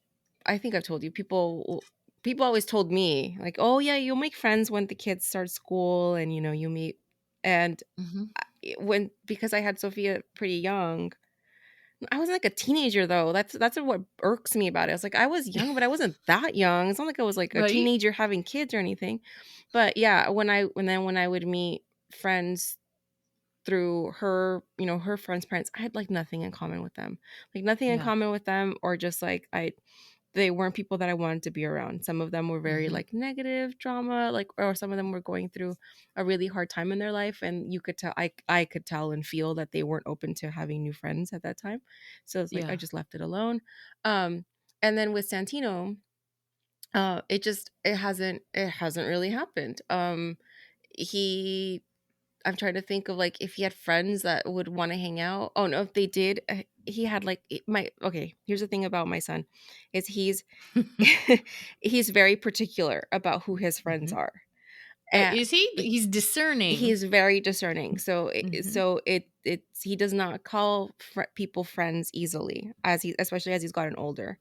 I think I've told you, people always told me like, "Oh yeah, you'll make friends when the kids start school and you meet." And Hmm. when because I had Sophia pretty young, I was like a teenager though. That's what irks me about it. I was like, I was young, but I wasn't that young. It's not like I was like a Right. teenager having kids or anything. But yeah, when I would meet friends through her, her friends' parents, I had like nothing in common with them. Like nothing in Yeah. common with them, or just like they weren't people that I wanted to be around. Some of them were very Hmm. like negative drama, like, or some of them were going through a really hard time in their life, and you could tell, I could tell and feel that they weren't open to having new friends at that time. So it's like I Yeah. just left it alone. Um, and then with Santino, it hasn't really happened. He I'm trying to think of like if he had friends that would want to hang out. Oh no, if they did, he had like my okay. Here's the thing about my son, is he's very particular about who his friends Hmm. are, Oh, and is he? He's discerning. he's very discerning. So Hmm. he does not call people friends easily, especially as he's gotten older.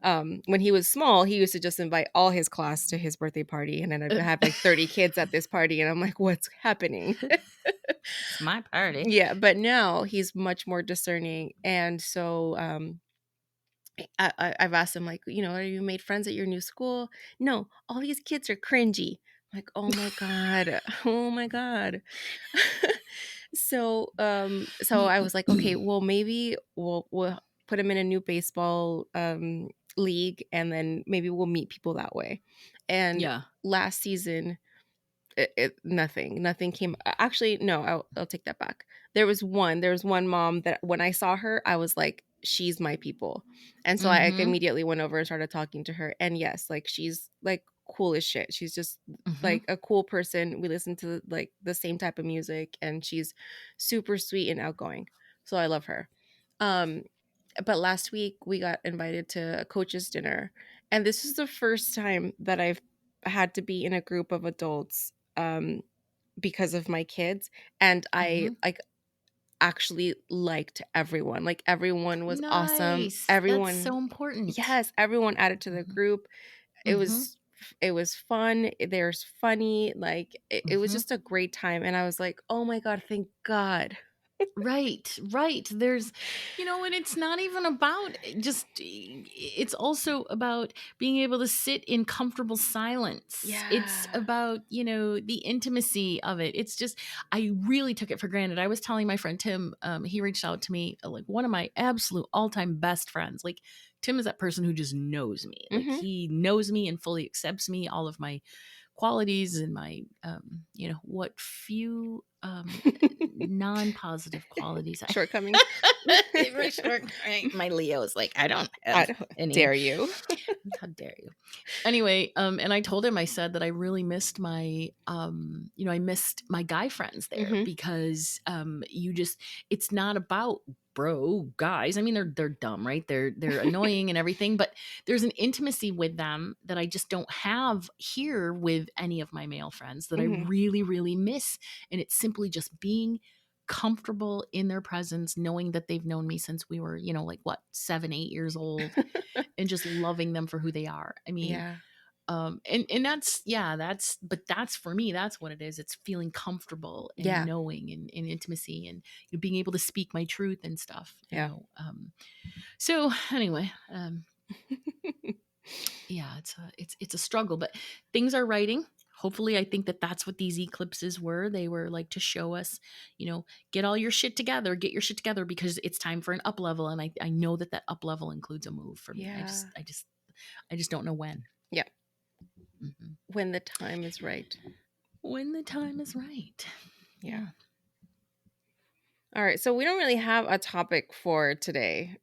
When he was small, he used to just invite all his class to his birthday party, and then I'd have like 30 kids at this party, and I'm like, what's happening? It's my party. Yeah, but now he's much more discerning, and so I've asked him like, are you made friends at your new school? No, all these kids are cringy. I'm like, oh my god, oh my god. So I was like, okay, well maybe we'll put him in a new baseball league, and then maybe we'll meet people that way. And Yeah. last season, nothing came. Actually, no, I'll take that back. There was one mom that when I saw her, I was like, she's my people. And so I like, Hmm. immediately went over and started talking to her, and yes, like she's like cool as shit. She's just Hmm. like a cool person. We listen to like the same type of music, and she's super sweet and outgoing, so I love her. um but last week we got invited to a coach's dinner, and this is the first time that I've had to be in a group of adults, because of my kids, and I Hmm. like actually liked everyone. Like everyone was awesome. Nice. That's Everyone, so important. yes, everyone added to the Hmm. group. It Hmm. was it was fun. There's funny. Like it was Hmm. just a great time, and I was like, oh my god, thank God. Right, right. And it's not even about it's also about being able to sit in comfortable silence. It's Yeah. about, the intimacy of it. It's just, I really took it for granted. I was telling my friend Tim, he reached out to me, like one of my absolute all time best friends. Like, Tim is that person who just knows me. Like, Mm-hmm. he knows me and fully accepts me, all of my qualities and my what few non-positive qualities I Shortcomings. my short my Leo is like, I don't I have don't any. dare you. How dare you? Anyway, and I told him, I said that I really missed I missed my guy friends there Mm-hmm. because you just, it's not about bro guys. I mean, they're dumb, right? They're annoying and everything, but there's an intimacy with them that I just don't have here with any of my male friends that I Mm-hmm. really, really miss. And it's simply just being comfortable in their presence, knowing that they've known me since we were, like what, 7, 8 years old, and just loving them for who they are. I mean, Yeah. and that's, yeah, but that's for me, that's what it is. It's feeling comfortable and Yeah. knowing and intimacy and being able to speak my truth and stuff, Yeah. so anyway, yeah, it's a struggle, but things are righting. Hopefully, I think that that's what these eclipses were. They were like to show us, get all your shit together, get your shit together, because it's time for an up level. And I know that that up level includes a move for me. Yeah. I just don't know when. Yeah. Mhm. When the time is right. When the time is right. Yeah. Yeah. All right, so we don't really have a topic for today.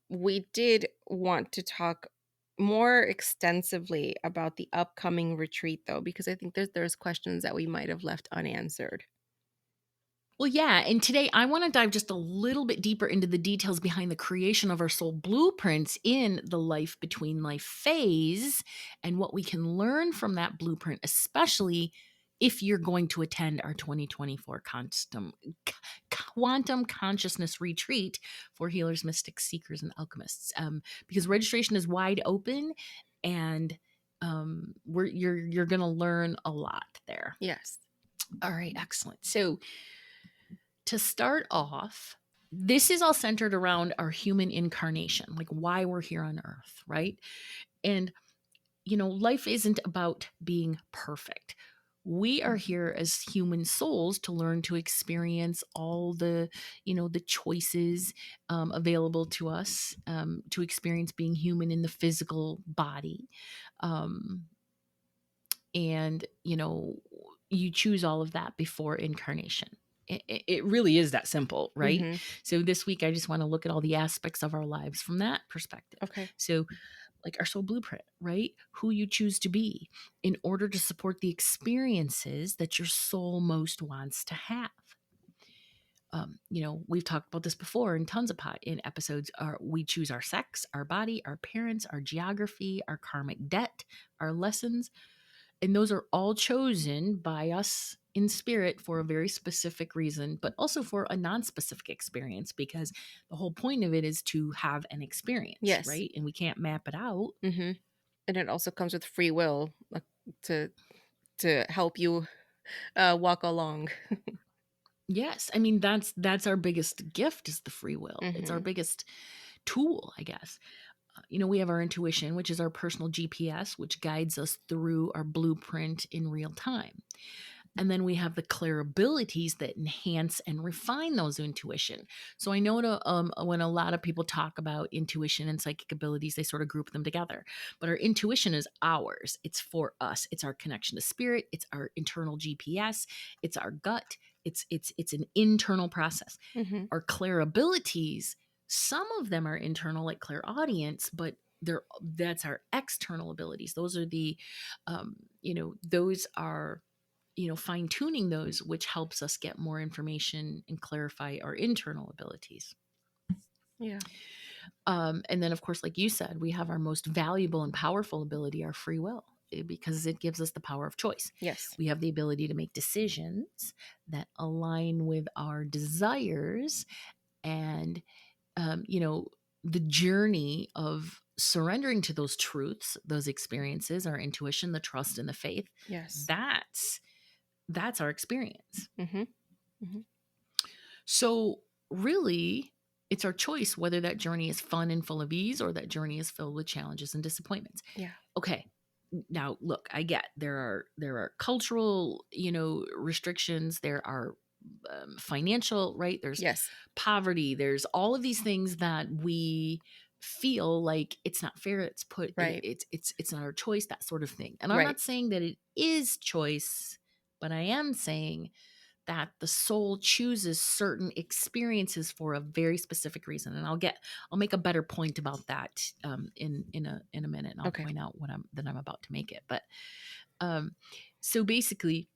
We did want to talk more extensively about the upcoming retreat, though, because I think there's questions that we might have left unanswered. Well, yeah. And today I want to dive just a little bit deeper into the details behind the creation of our soul blueprints in the life between life phase and what we can learn from that blueprint, especially if you're going to attend our 2024 quantum consciousness retreat for healers, mystics, seekers, and alchemists. Because registration is wide open, and you're going to learn a lot there. Yes. All right, excellent. So to start off, this is all centered around our human incarnation, like why we're here on earth, right? And, life isn't about being perfect. We are here as human souls to learn to experience all the choices available to us, to experience being human in the physical body. Um, and you choose all of that before incarnation. It really is that simple, right? Mm-hmm. So this week I just want to look at all the aspects of our lives from that perspective. Okay. So like our soul blueprint, right? Who you choose to be in order to support the experiences that your soul most wants to have. We've talked about this before in tons of in episodes. We choose our sex, our body, our parents, our geography, our karmic debt, our lessons, and those are all chosen by us in spirit for a very specific reason, but also for a non-specific experience, because the whole point of it is to have an experience, Yes. right? And we can't map it out. Mm-hmm. And it also comes with free will, to to help you walk along. Yes, I mean that's our biggest gift, is the free will. It's our Mm-hmm. biggest tool, I guess. We have our intuition, which is our personal GPS, which guides us through our blueprint in real time. And then we have the clear abilities that enhance and refine those intuition. So I know when a lot of people talk about intuition and psychic abilities, they sort of group them together. But our intuition is ours. It's for us. It's our connection to spirit. It's our internal GPS. It's our gut. It's an internal process. Mm-hmm. Our clear abilities, some of them are internal, like clairaudience, but that's our external abilities. Those are those are fine tuning those, which helps us get more information and clarify our internal abilities. Yeah. And then, of course, like you said, we have our most valuable and powerful ability, our free will, because it gives us the power of choice. Yes. We have the ability to make decisions that align with our desires, and the journey of surrendering to those truths, those experiences, our intuition, the trust, and the faith. Yes. That's our experience. Mm-hmm. Mm-hmm. So, really, it's our choice whether that journey is fun and full of ease, or that journey is filled with challenges and disappointments. Yeah. Okay. Now, look, I get there are cultural, restrictions. There are financial, right? There's Yes. poverty. There's all of these things that we feel like it's not fair. Right. It's not our choice, that sort of thing. And I'm Right. not saying that it is choice, but I am saying that the soul chooses certain experiences for a very specific reason, and I'll make a better point about that in a minute, and I'll Okay. point out I'm about to make it. But so basically,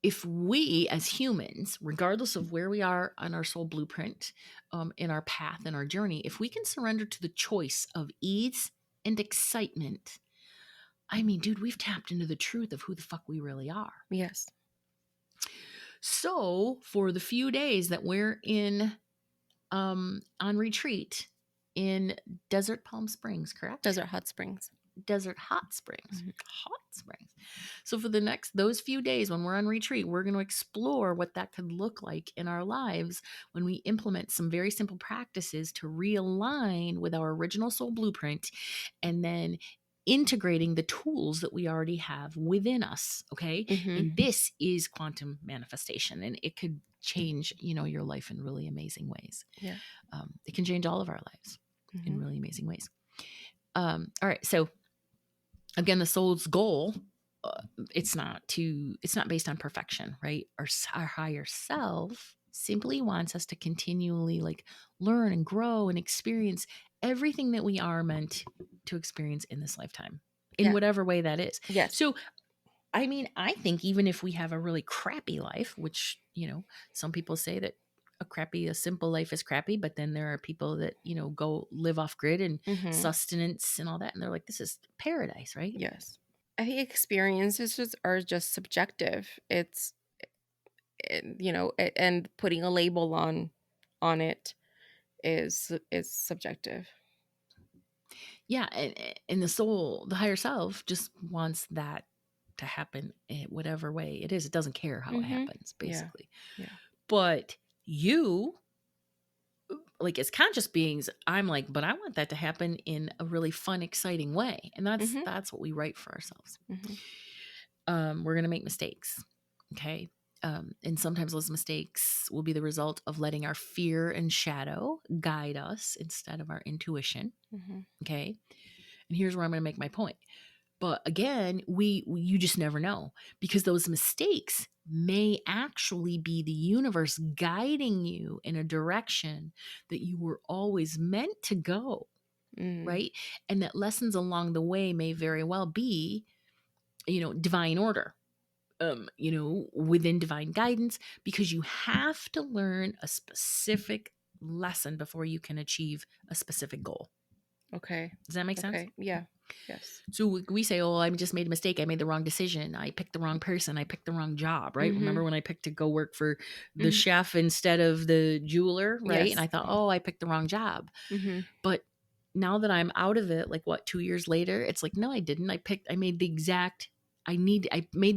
if we as humans, regardless of where we are on our soul blueprint, in our path and our journey, if we can surrender to the choice of ease and excitement, I mean, dude, we've tapped into the truth of who the fuck we really are. Yes. So for the few days that we're in on retreat in Desert Palm Springs, correct? Desert hot springs. Desert Hot Springs. Mhm. Hot Springs. So for the next those few days when we're on retreat, we're going to explore what that could look like in our lives when we implement some very simple practices to realign with our original soul blueprint and then integrating the tools that we already have within us, okay? Mhm. And this is quantum manifestation and it could change, your life in really amazing ways. Yeah. It can change all of our lives in Mhm. really amazing ways. All right, so again, the soul's goal, it's not based on perfection, right? Our higher self simply wants us to continually like learn and grow and experience everything that we are meant to experience in this lifetime in Yeah. whatever way that is. Yes. So I mean, I think even if we have a really crappy life, which, some people say that a simple life is crappy, but then there are people that, go live off grid and Mhm. sustenance and all that. And they're like, this is paradise, right? Yes. I think experiences are just subjective. And putting a label on it is subjective. Yeah. And the soul, the higher self just wants that to happen in whatever way it is. It doesn't care how it Mhm. happens, Yeah. basically. Yeah. But you, like as conscious beings, I'm like, but I want that to happen in a really fun, exciting way. And that's Mhm. that's what we write for ourselves. Mhm. We're gonna make mistakes. Okay. And sometimes those mistakes will be the result of letting our fear and shadow guide us instead of our intuition. Mhm. Okay. And here's where I'm going to make my point. But again, you just never know because those mistakes may actually be the universe guiding you in a direction that you were always meant to go, Mm. right? And that lessons along the way may very well be, divine order, within divine guidance, because you have to learn a specific lesson before you can achieve a specific goal. Okay. Does that make sense? Okay. Yeah. Yes. So we say, oh, I just made a mistake. I made the wrong decision. I picked the wrong person. I picked the wrong job, right? Remember Mhm. when I picked to go work for the Mhm. chef instead of the jeweler, right? And Yes. I thought, oh, I picked the wrong job. Mhm. But now that I'm out of it, like what, 2 years later, it's like, no, I didn't. I made the exact, I made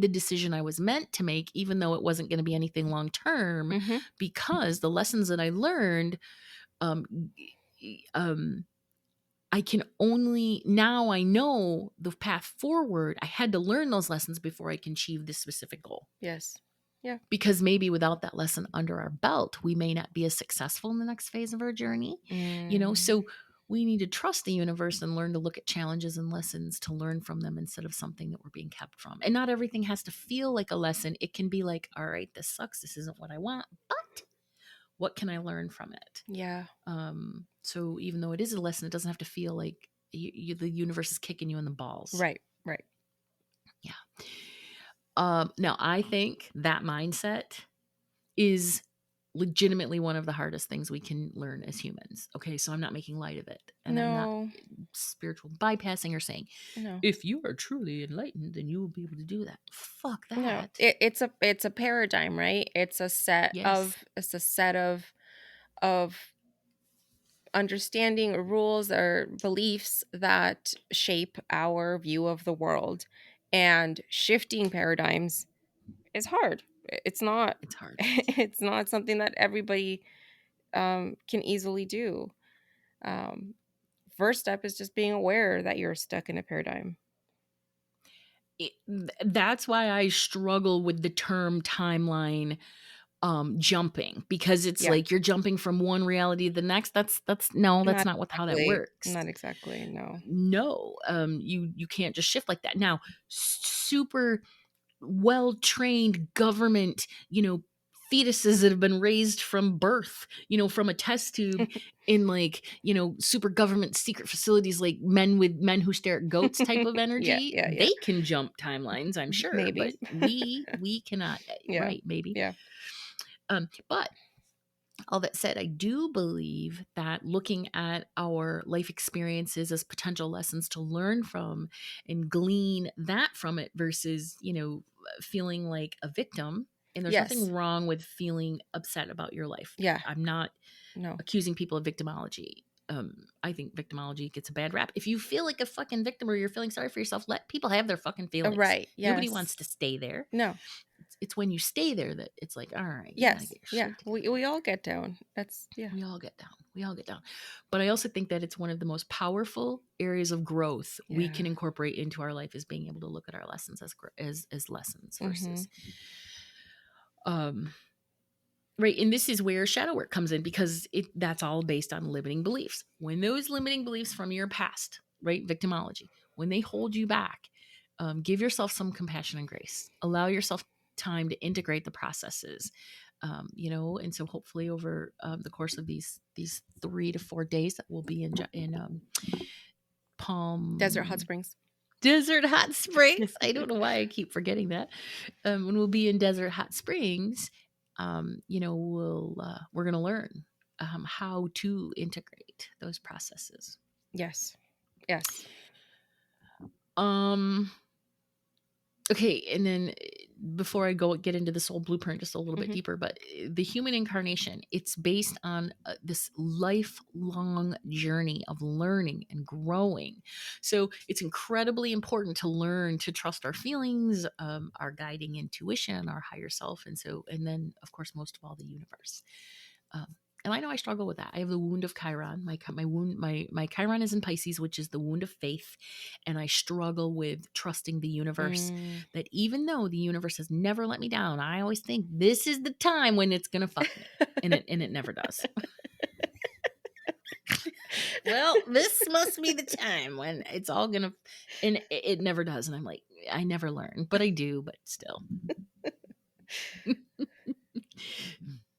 the decision I was meant to make, even though it wasn't going to be anything long term, Mhm. because the lessons that I learned, um, um, I can only now I know the path forward. I had to learn those lessons before I can achieve this specific goal. Yes. Yeah. Because maybe without that lesson under our belt, we may not be as successful in the next phase of our journey. Mm. So we need to trust the universe and learn to look at challenges and lessons to learn from them instead of something that we're being kept from. And not everything has to feel like a lesson. It can be like, all right, this sucks. This isn't what I want, but what can I learn from it? Yeah. So even though it is a lesson, it doesn't have to feel like the universe is kicking you in the balls. Right. Right. Yeah. Now, I think that mindset is legitimately one of the hardest things we can learn as humans. Okay. So I'm not making light of it. And I'm not No. spiritual bypassing or saying, No. if you are truly enlightened, then you will be able to do that. Fuck No. that. It's a paradigm, right? Yes. It's a set of understanding or rules or beliefs that shape our view of the world. And shifting paradigms is hard. It's not It's hard. it's not something that everybody can easily do. Um, First step is just being aware that you're stuck in a paradigm. That's why I struggle with the term timeline jumping, because it's Yeah, like you're jumping from one reality to the next. That's no, that's not not what how that exactly. works. Not exactly. No. No, you can't just shift like that. Now, super well trained government, fetuses that have been raised from birth, from a test tube in like, super government secret facilities, like men who stare at goats type of Yeah, energy. yeah, yeah. They can jump timelines, I'm sure, but Maybe. we cannot. Yeah, Right, maybe. yeah. But all that said, I do believe that looking at our life experiences as potential lessons to learn from and glean that from it versus, feeling like a victim. And there's nothing Yes. wrong with feeling upset about your life. Yeah. I'm not No. accusing people of victimology. I think victimology gets a bad rap. If you feel like a fucking victim or you're feeling sorry for yourself, let people have their fucking feelings. Right. Nobody wants Yes. to stay there. No. It's when you stay there that it's like, all right, you got to Yes. get your Yeah. shit together. We all get down. That's yeah. We all get down. We all get down. But I also think that it's one of the most powerful areas of growth we can Yeah. incorporate into our life is being able to look at our lessons as lessons Mhm. versus um right. And this is where shadow work comes in because that's all based on limiting beliefs. When those limiting beliefs from your past, right, victimology, when they hold you back, give yourself some compassion and grace. Allow yourself time to integrate the processes. And so hopefully over the course of these 3 to 4 days that will be in Desert Hot Palm Springs. Desert Hot Springs. I don't know why I keep forgetting that. When we'll be in Desert Hot Springs, we're going to learn how to integrate those processes. Yes. Yes. Um, okay, and then before I go get into the soul blueprint just a little bit Mhm. deeper, but the human incarnation, it's based on this lifelong journey of learning and growing. So it's incredibly important to learn to trust our feelings, our guiding intuition, our higher self, and then of course most of all the universe. Um, and I know I struggle with that. I have the wound of Chiron. My Chiron is in Pisces, which is the wound of faith, and I struggle with trusting the universe. Mm. That even though the universe has never let me down, I always think this is the time when it's gonna fuck me, and it never does. Well, this must be the time when it's all gonna, and it never does. And I'm like, I never learn, but I do, but still.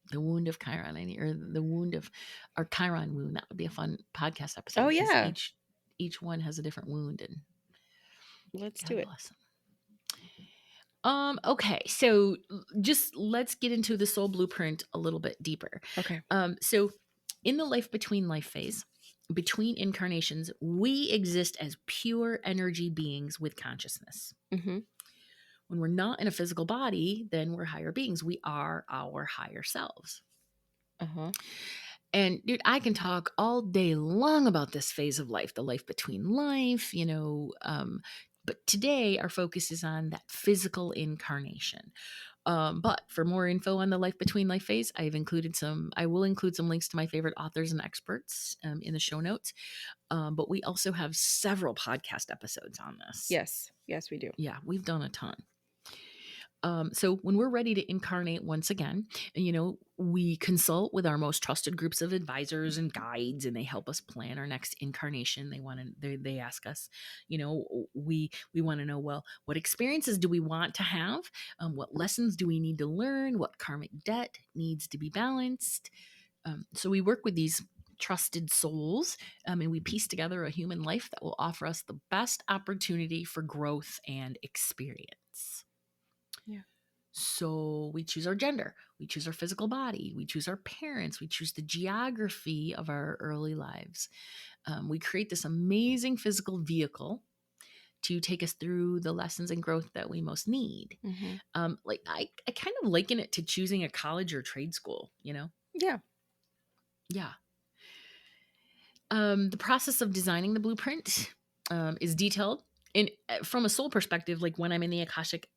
The wound of Chiron, or the wound of our Chiron wound. That would be a fun podcast Oh episode because yeah. each one has a different wound, and Let's God do it. bless them. Okay, so just let's get into the soul blueprint a little bit deeper. Okay. So in the life between life phase, between incarnations, we exist as pure energy beings with consciousness. Mhm. When we're not in a physical body, then we're higher beings. We are our higher selves. Uh-huh. And dude, I can talk all day long about this phase of life, the life between life, but today our focus is on that physical incarnation. But for more info on the life between life phase, I will include some links to my favorite authors and experts in the show notes. But we also have several podcast episodes on this. Yes. Yes, we do. Yeah, we've done a ton. So when we're ready to incarnate once again, we consult with our most trusted groups of advisors and guides, and they help us plan our next incarnation. They ask us, we want to know, well, what experiences do we want to have? What lessons do we need to learn? What karmic debt needs to be balanced? So we work with these trusted souls, and we piece together a human life that will offer us the best opportunity for growth and experience. Yeah. So we choose our gender, we choose our physical body, we choose our parents, we choose the geography of our early lives. We create this amazing physical vehicle to take us through the lessons and growth that we most need. Mhm. Like I kind of liken it to choosing a college or trade school, Yeah. Yeah. The process of designing the blueprint is detailed. And from a soul perspective, like when I'm in the Akashic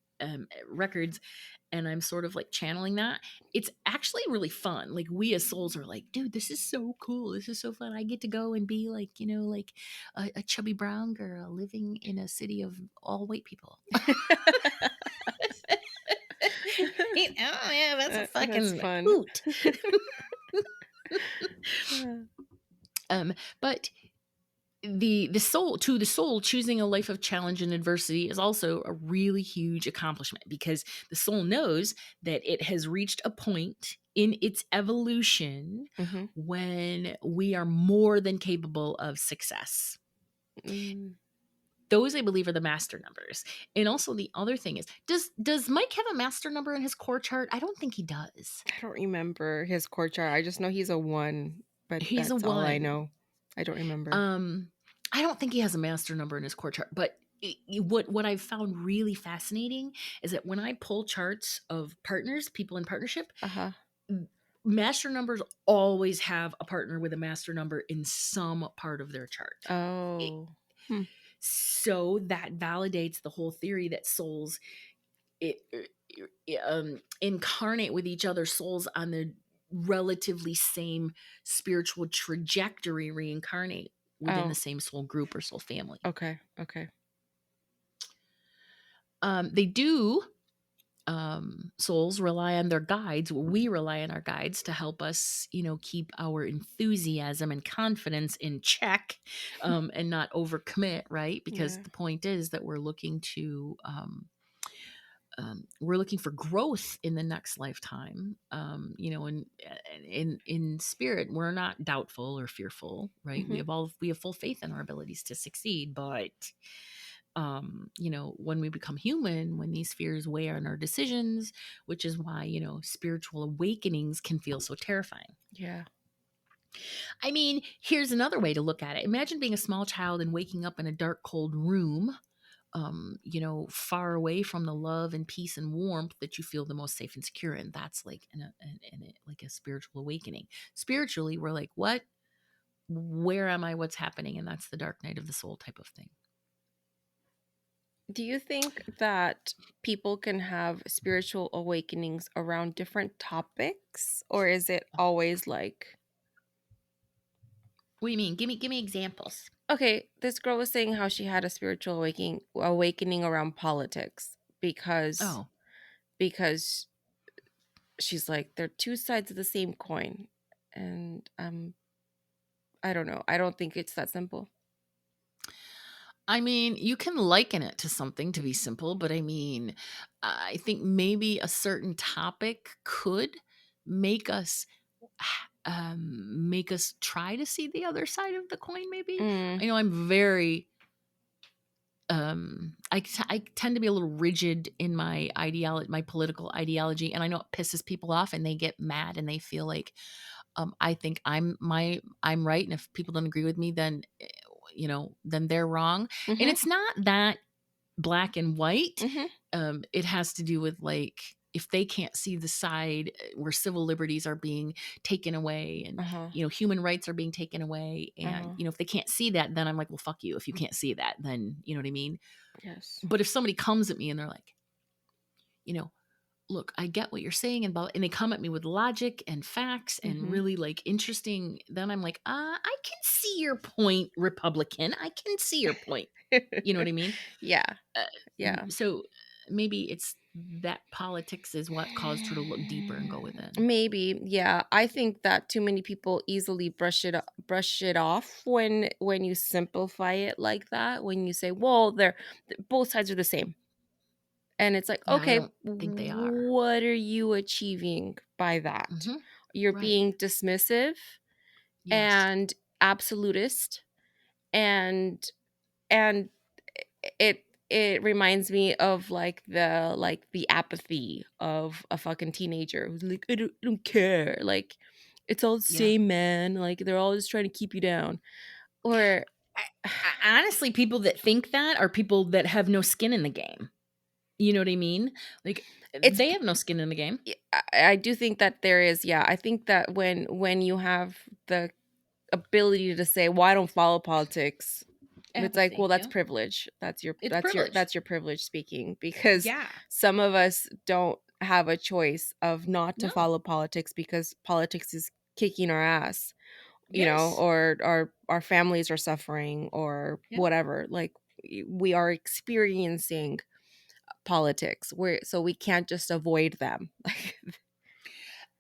records and I'm sort of like channeling that, it's actually really fun. Like we as souls are like, dude, this is so cool. This is so fun. I get to go and be like, like a chubby brown girl living in a city of all white people. Oh yeah, that's a That's fucking fun. hoot. But the soul choosing a life of challenge and adversity is also a really huge accomplishment because the soul knows that it has reached a point in its evolution Mhm. when we are more than capable of success. Mm. Those I believe are the master numbers. And also the other thing is, does Mike have a master number in his core chart? I don't think he does. I don't remember his core chart. I just know he's a 1, but He's a that's all I one. know. I don't remember. Um, I don't think he has a master number in his core chart, but what I've found really fascinating is that when I pull charts of partners, people in partnership, Uh-huh. master numbers always have a partner with a master number in some part of their chart. It- Oh. Hmm. so that validates the whole theory that souls it, incarnate with each other, souls on the relatively same spiritual trajectory reincarnate within the Oh, same soul group or soul family. okay. Okay. They do, souls rely on their guides. We rely on our guides to help us, keep our enthusiasm and confidence in check, and not overcommit, right? Because Yeah. the point is that we're looking for growth in the next lifetime. And in spirit, we're not doubtful or fearful, right? Mhm. We have full faith in our abilities to succeed, but when we become human, when these fears weigh on our decisions, which is why, spiritual awakenings can feel so terrifying. Yeah. I mean, here's another way to look at it. Imagine being a small child and waking up in a dark, cold room, far away from the love and peace and warmth that you feel the most safe and secure in. That's like like a spiritual awakening. Spiritually, we're like, what? Where am I? What's happening? And that's the dark night of the soul type of thing. Do you think that people can have spiritual awakenings around different topics, or is it always like, What do you mean? Give me examples. okay, this girl was saying how she had a spiritual awakening around politics because Oh, because she's like they're two sides of the same coin, and I don't know. I don't think it's that simple. I mean, you can liken it to something to be simple, but I mean, I think maybe a certain topic could make us make us try to see the other side of the coin. Maybe Mm, I know I'm very I tend to be a little rigid in my ideology, my political ideology, and I know it pisses people off, and they get mad, and they feel like I think I'm right, and if people don't agree with me, then then they're wrong, and mhm, it's not that black and white. mhm, It has to do with like if they can't see the side where civil liberties are being taken away and uh-huh, human rights are being taken away, and uh-huh, if they can't see that, then I'm like, well, fuck you. If you can't see that, then you know what I mean. yes, But if somebody comes at me and they're like, you know look, I get what you're saying about, and they come at me with logic and facts and mhm. really like interesting, then I'm like, I can see your point, Republican. I can see your point. You know what I mean? Yeah, Uh, yeah. so maybe it's that politics is what caused her to look deeper and go within. Maybe, yeah. I think that too many people easily brush it off when you simplify it like that. When you say, "Well, they're both sides are the same," and it's like, Yeah, I okay, don't think they are. what are you achieving by that? Hmm. You're Right. being dismissive Yes. and absolutist, and and it reminds me of like the apathy of a fucking teenager who's like I don't care, like it's all the Yeah. same, man, like they're all just trying to keep you down, or Honestly, people that think that are people that have no skin in the game. You know what I mean? Like it's they have no skin in the game. I do think that there is, yeah, I think that when you have the ability to say, "Well, I don't follow politics." It's like, well, Apathy. that's Yeah. privilege. That's your It's that's your privilege. that's your privilege speaking, because Yeah. some of us don't have a choice of not to No. follow politics because politics is kicking our ass, Yes. or our families are suffering or Yeah. whatever. Like we are experiencing politics. So we can't just avoid them.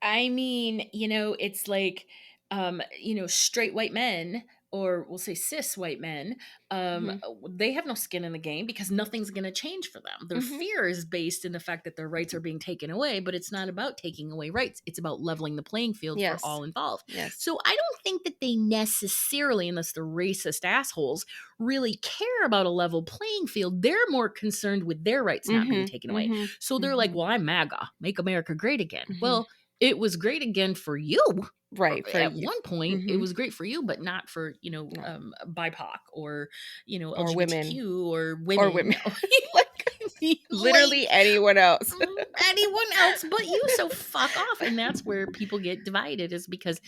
I mean, it's like, straight white men, or we'll say cis white men, Mhm. they have no skin in the game because nothing's going to change for them. Their Mhm. fear is based in the fact that their rights are being taken away, but it's not about taking away rights. It's about leveling the playing field for Yes. all involved. Yes. So I don't think that they necessarily, unless they're racist assholes, really care about a level playing field. They're more concerned with their rights not being Mhm. taken away. Mhm. So they're like, Mhm. well, I'm MAGA, make America great again. Mhm. Well, it was great again for you. Right, for at youth. one point it Mhm. was great for you, but not for, No. BIPOC or, Or women. LGBTQ or Or women. women. Like, I mean, Literally anyone else. anyone else but you. So fuck off. And that's where people get divided, is because,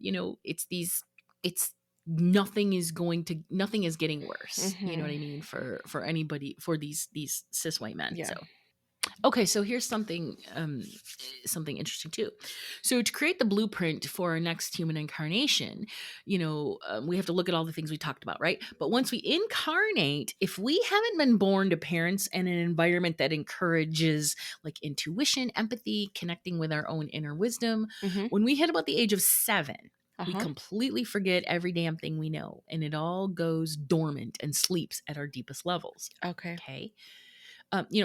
it's nothing is getting worse. You know what Mhm. I mean? For anybody, for these cis white men. Yeah. So okay, so here's something interesting too. So to create the blueprint for our next human incarnation, we have to look at all the things we talked about, right? But once we incarnate, if we haven't been born to parents and an environment that encourages like intuition, empathy, connecting with our own inner wisdom, Mhm. when we hit about the age of 7, we Uh-huh. completely forget every damn thing we know, and it all goes dormant and sleeps at our deepest levels. Okay. Okay.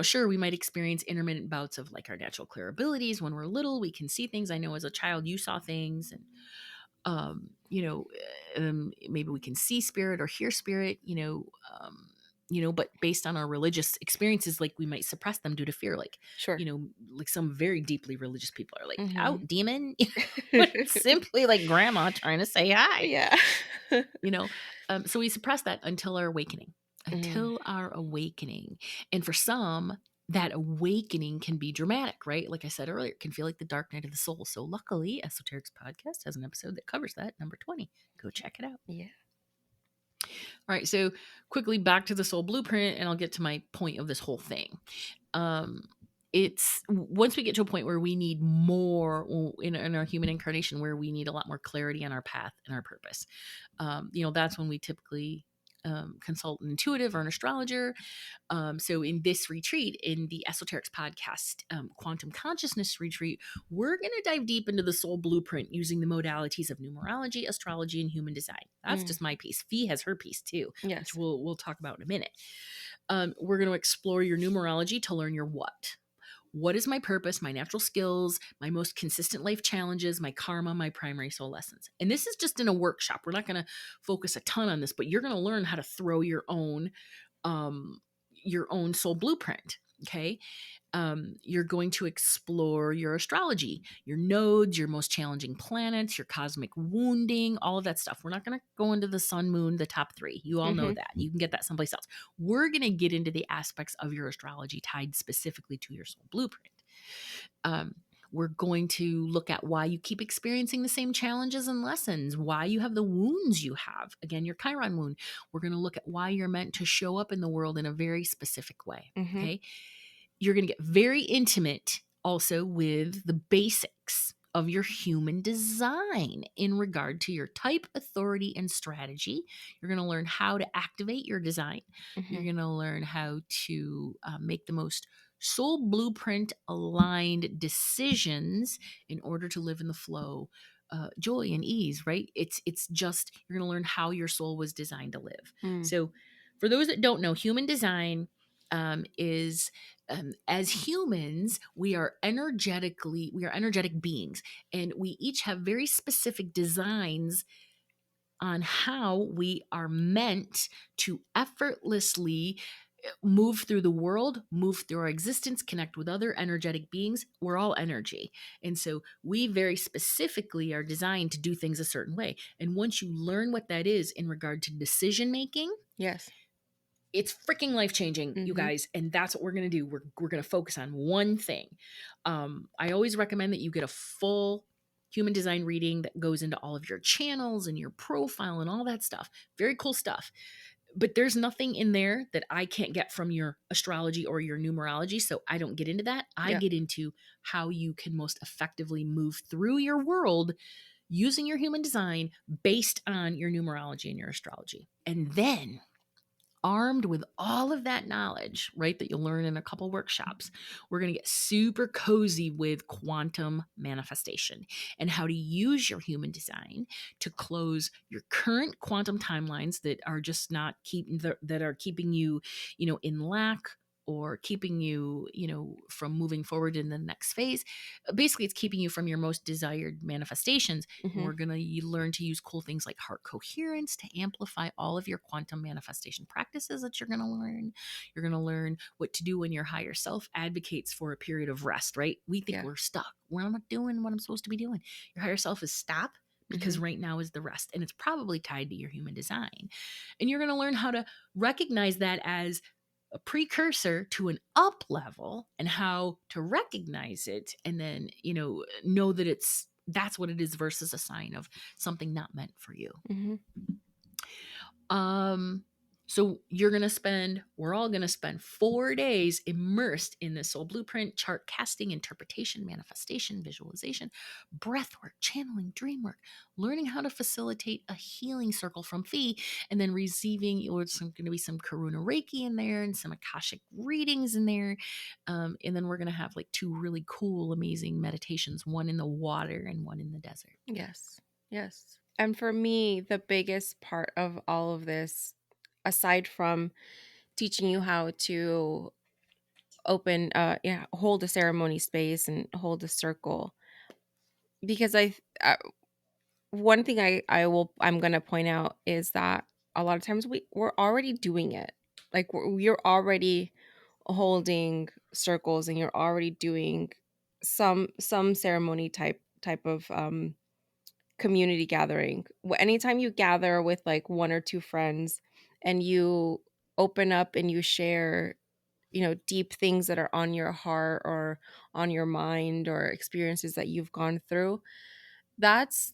Sure, we might experience intermittent bouts of like our natural clear abilities when we're little. We can see things. I know as a child, you saw things, and maybe we can see spirit or hear spirit. But based on our religious experiences, like we might suppress them due to fear. Sure. Like some very deeply religious people are like, Mhm. "Out, demon!" But it's simply like grandma trying to say hi. Yeah. you know so we suppress that until our awakening, Mm. and for some, that awakening can be dramatic, right? Like I said earlier, it can feel like the dark night of the soul. So luckily, Esoterics Podcast has an episode that covers that, number 20. Go check it out. Yeah. All right, so quickly back to the soul blueprint, and I'll get to my point of this whole thing. um it's once we get to a point where we need more in our human incarnation, where we need a lot more clarity on our path and our purpose. That's when we typically consult an intuitive or an astrologer. So in this retreat, in the Esoterics Podcast Quantum Consciousness Retreat, we're going to dive deep into the soul blueprint using the modalities of numerology, astrology, and human design. That's Mm. just my piece. Fee has her piece too, which Yes. we'll talk about in a minute. We're going to explore your numerology to learn your what. What is my purpose, my natural skills, my most consistent life challenges, my karma, my primary soul lessons? And this is just in a workshop. We're not going to focus a ton on this, but you're going to learn how to throw um, your own soul blueprint. Okay. You're going to explore your astrology, your nodes, your most challenging planets, your cosmic wounding, all of that stuff. We're not going to go into the sun, moon, the top 3. You all know Mhm. that. You can get that someplace else. We're going to get into the aspects of your astrology tied specifically to your soul blueprint. Um, we're going to look at why you keep experiencing the same challenges and lessons, why you have the wounds you have. Again, your Chiron wound. We're going to look at why you're meant to show up in the world in a very specific way. Mhm. Okay. You're going to get very intimate also with the basics of your human design in regard to your type, authority, and strategy. You're going to learn how to activate your design. You're Mhm. going to learn how to make the most soul blueprint aligned decisions in order to live in the flow, joy and ease, right? It's just, you're going to learn how your soul was designed to live. Mm. So for those that don't know, human design is as humans, we are energetic beings, and we each have very specific designs on how we are meant to effortlessly move through the world, move through our existence, connect with other energetic beings. We're all energy. And so we very specifically are designed to do things a certain way. And once you learn what that is in regard to decision making, Yes. it's freaking life changing, you Mhm. guys, and that's what we're gonna do. We're gonna focus on one thing. I always recommend that you get a full human design reading that goes into all of your channels and your profile and all that stuff. Very cool stuff. But there's nothing in there that I can't get from your astrology or your numerology, so I don't get into that. I Yeah. get into how you can most effectively move through your world using your human design based on your numerology and your astrology. And then, armed with all of that knowledge, right, that you'll learn in a couple workshops, we're going to get super cozy with quantum manifestation and how to use your human design to close your current quantum timelines that are just not keeping you, in lack or keeping you, from moving forward in the next phase. Basically, it's keeping you from your most desired manifestations. And Mhm. we're going to learn to use cool things like heart coherence to amplify all of your quantum manifestation practices that you're going to learn. You're going to learn what to do when your higher self advocates for a period of rest, right? We think Yeah. we're stuck. We're not doing what I'm supposed to be doing. Your higher self is stop, because Mhm. right now is the rest. And it's probably tied to your human design. And you're going to learn how to recognize that as a precursor to an up level, and how to recognize it, and then know that that's what it is versus a sign of something not meant for you. Mhm. um, so we're all gonna spend 4 days immersed in this soul blueprint, chart casting, interpretation, manifestation, visualization, breath work, channeling, dream work, learning how to facilitate a healing circle from Fee, and then receiving, or it's going to be some Karuna Reiki in there and some Akashic readings in there. And then we're gonna have like two really cool, amazing meditations, one in the water and one in the desert. Yes. Yes. And for me, the biggest part of all of this, aside from teaching you how to hold a ceremony space and hold a circle, because one thing I'm going to point out is that a lot of times we're already doing it. Like you're already holding circles, and you're already doing some ceremony type of community gathering. Anytime you gather with like one or two friends, and you open up and you share, deep things that are on your heart or on your mind, or experiences that you've gone through, that's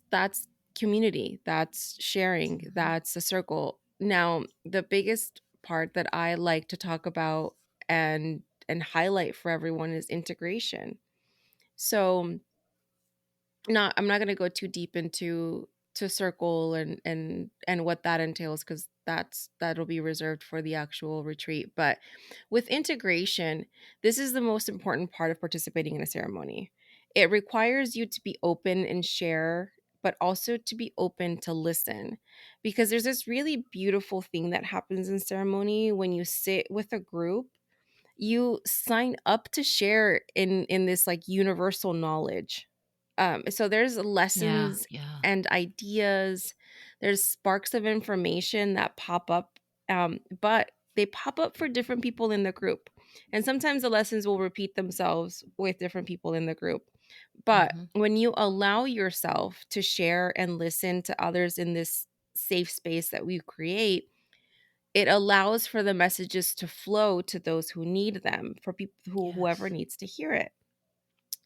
community, that's sharing, Mhm. that's a circle. Now, the biggest part that I like to talk about and highlight for everyone is integration. So, not I'm not going to go too deep into to circle and what that entails, because that'll be reserved for the actual retreat. But with integration, this is the most important part of participating in a ceremony. It requires you to be open and share, but also to be open to listen, because there's this really beautiful thing that happens in ceremony when you sit with a group. You sign up to share in this like universal knowledge. So there's Yeah, lessons yeah. and ideas, there's sparks of information that pop up, but they pop up for different people in the group, and sometimes the lessons will repeat themselves with different people in the group. But Hmm. when you allow yourself to share and listen to others in this safe space that we create, it allows for the messages to flow to those who need them, for people whoever Yes. needs to hear it.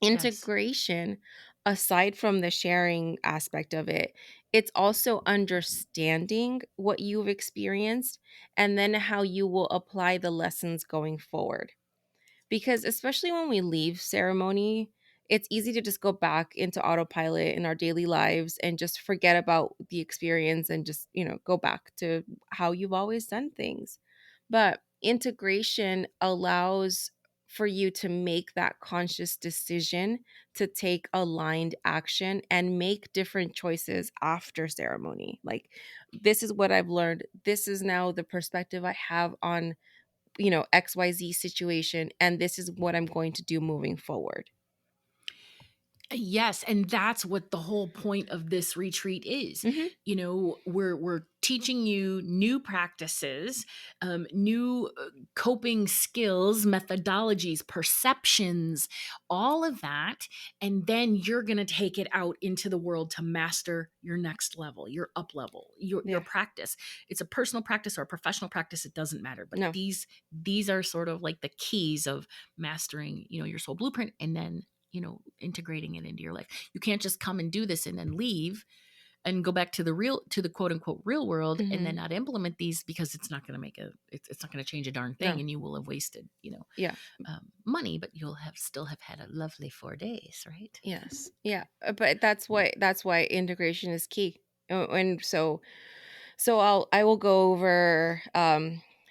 Yes. Integration, aside from the sharing aspect of it, it's also understanding what you've experienced, and then how you will apply the lessons going forward. Because especially when we leave ceremony, it's easy to just go back into autopilot in our daily lives and just forget about the experience, and just, go back to how you've always done things. But integration allows for you to make that conscious decision to take aligned action and make different choices after ceremony. Like, this is what I've learned. This is now the perspective I have on, XYZ situation, and this is what I'm going to do moving forward. Yes, and that's what the whole point of this retreat is. Mhm. We're teaching you new practices, new coping skills, methodologies, perceptions, all of that, and then you're going to take it out into the world to master your next level, your up level, your Yeah. practice. It's a personal practice or a professional practice, it doesn't matter, but No. these are sort of like the keys of mastering, your soul blueprint, and then integrating it into your life. You can't just come and do this and then leave and go back to the quote unquote real world and then Mhm. not implement these, because it's not going to it's not going to change a darn thing, No. and you will have wasted, Yeah. money, but you'll have still have had a lovely 4 days, right? Yes. Yeah. But that's why integration is key. And so I will go over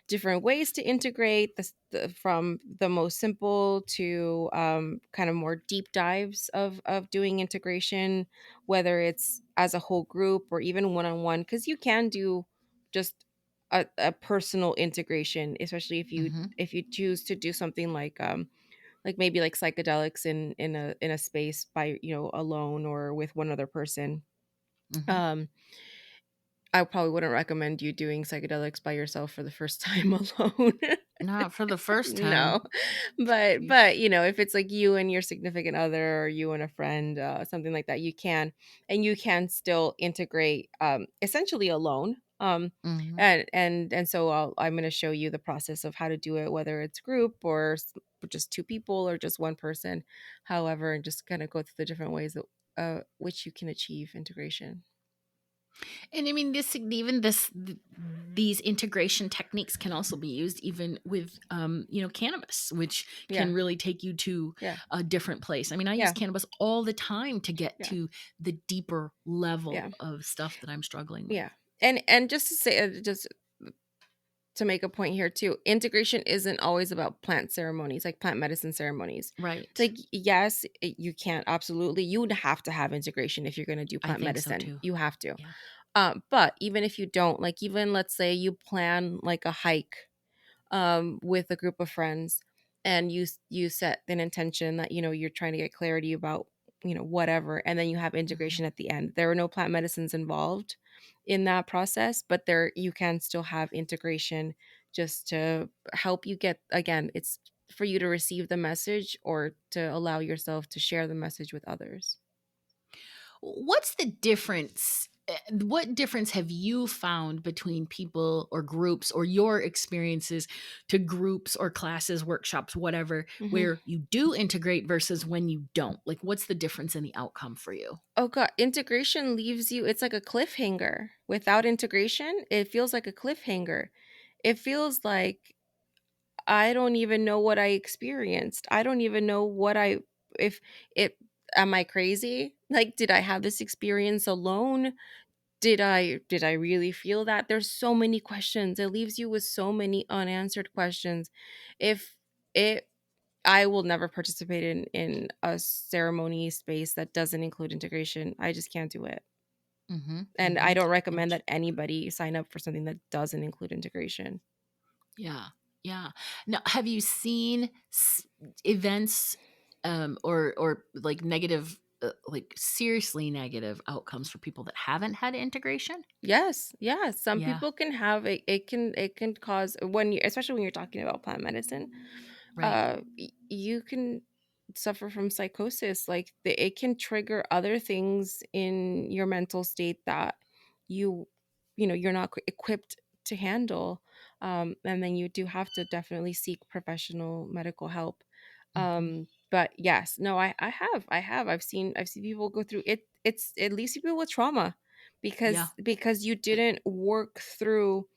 different ways to integrate this, from the most simple to kind of more deep dives of doing integration, whether it's as a whole group or even one on one, because you can do just a personal integration, especially Mhm. if you choose to do something like maybe like psychedelics in a space by, alone or with one other person. Mhm. um I probably wouldn't recommend you doing psychedelics by yourself for the first time alone. Not for the first No. time. But, Sheesh. if it's like you and your significant other or you and a friend, something like that, you can still integrate, essentially alone. Mhm. And so I'm gonna show you the process of how to do it, whether it's group or just two people or just one person, however, and just kind of go through the different ways that which you can achieve integration. And I mean, these integration techniques can also be used even with, cannabis, which Yeah. can really take you to Yeah. a different place. I mean, I use Yeah. cannabis all the time to get Yeah. to the deeper Yeah. level of stuff that I'm struggling with. Yeah. And just to say, just to make a point here too, integration isn't always about plant ceremonies, like plant medicine ceremonies. Right. Like, yes, you can't absolutely, you would have to have integration if you're going to do I plant think so medicine. too. You have to. Yeah. But even if you don't, like, even let's say you plan like a hike with a group of friends, and you set an intention that you're trying to get clarity about whatever, and then you have Mhm. integration at the end. There are no plant medicines involved in that process, but there you can still have integration just to help you get, again, it's for you to receive the message or to allow yourself to share the message with others. What's the difference? What difference have you found between people or groups, or your experiences to groups or classes, workshops, whatever, Hmm. where you do integrate versus when you don't? Like, what's the difference in the outcome for you? Oh god, integration leaves you, it's like a cliffhanger. Without integration, it feels like a cliffhanger. It feels like I don't even know what I experienced. I don't even know what I if it am I crazy? Like, did I have this experience alone? Did I really feel that? There's so many questions. It leaves you with so many unanswered questions. If it I will never participate in a ceremony space that doesn't include integration. I just can't do it. Mhm, And I mhm. don't recommend Int that anybody sign up for something that doesn't include integration. Yeah, yeah. Now, have you seen events, or like negative, like seriously negative outcomes for people that haven't had integration? Yes, yes. Some Yeah, people can have it. It can cause, when you, especially when you're talking about plant medicine, right. you can suffer from psychosis. Like, it can trigger other things in your mental state that you you're not equipped to handle. And then you do have to definitely seek professional medical help. Mhm. But yes, no, I've seen people go through it. It leaves people with trauma Yeah. because you didn't work through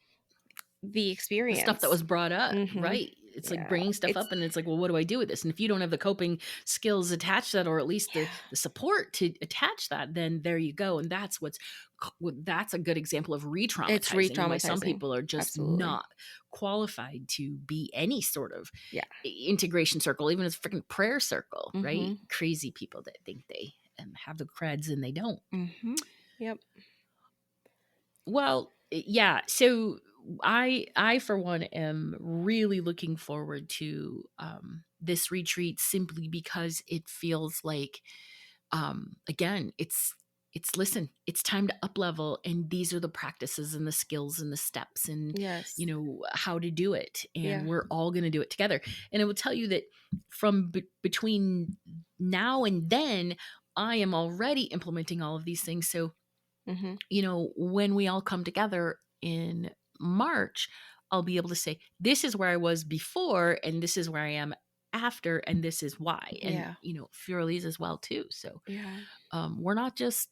the The stuff that experience. was brought up, Mhm. right. It's like Yeah. bringing stuff It's up and it's like, "Well, what do I do with this?" And if you don't have the coping skills attached to that, or at least Yeah. the support to attach that, then there you go, and that's a good example of It's re-traumatizing, and why some re-traumatizing. people are just Absolutely. not qualified to be any sort of Yeah. integration circle, even a freaking prayer circle, right? Mhm. Crazy people that think they, have the creds and they don't. Mhm. Yep. Well, yeah. So I for one am really looking forward to this retreat, simply because it feels like, again, it's listen, it's time to up level, and these are the practices and the skills and the steps, and Yes. how to do it, and Yeah. we're all going to do it together. And I will tell you that from between now and then, I am already implementing all of these things. So Mhm. when we all come together in March, I'll be able to say, this is where I was before, and this is where I am after, and this is why. And, Yeah. Furley's as well, too. So Yeah. we're not just,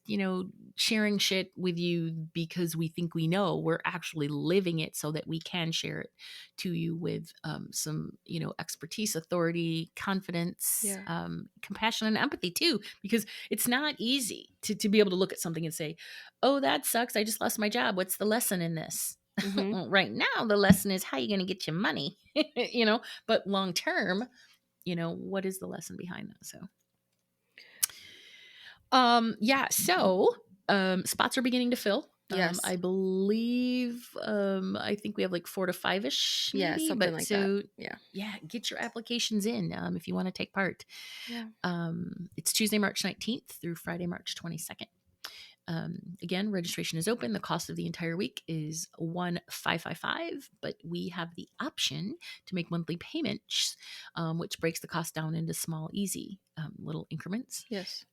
sharing shit with you because we think we know. We're actually living it so that we can share it to you with some, expertise, authority, confidence, Yeah. compassion, and empathy too. Because it's not easy to be able to look at something and say, oh, that sucks. I just lost my job. What's the lesson in this? Mhm. Well, right now, the lesson is how you going to get your money, but long term, what is the lesson behind that? So, yeah. So, spots are beginning to fill. Yes. I believe, I think we have like 4 to 5-ish Yeah, maybe, something but like that. so Yeah. yeah, get your applications in, if you want to take part. Yeah. It's Tuesday, March 19th through Friday, March 22nd. Again, registration is open. The cost of the entire week is $1,555, but we have the option to make monthly payments, which breaks the cost down into small, easy little increments. Yes.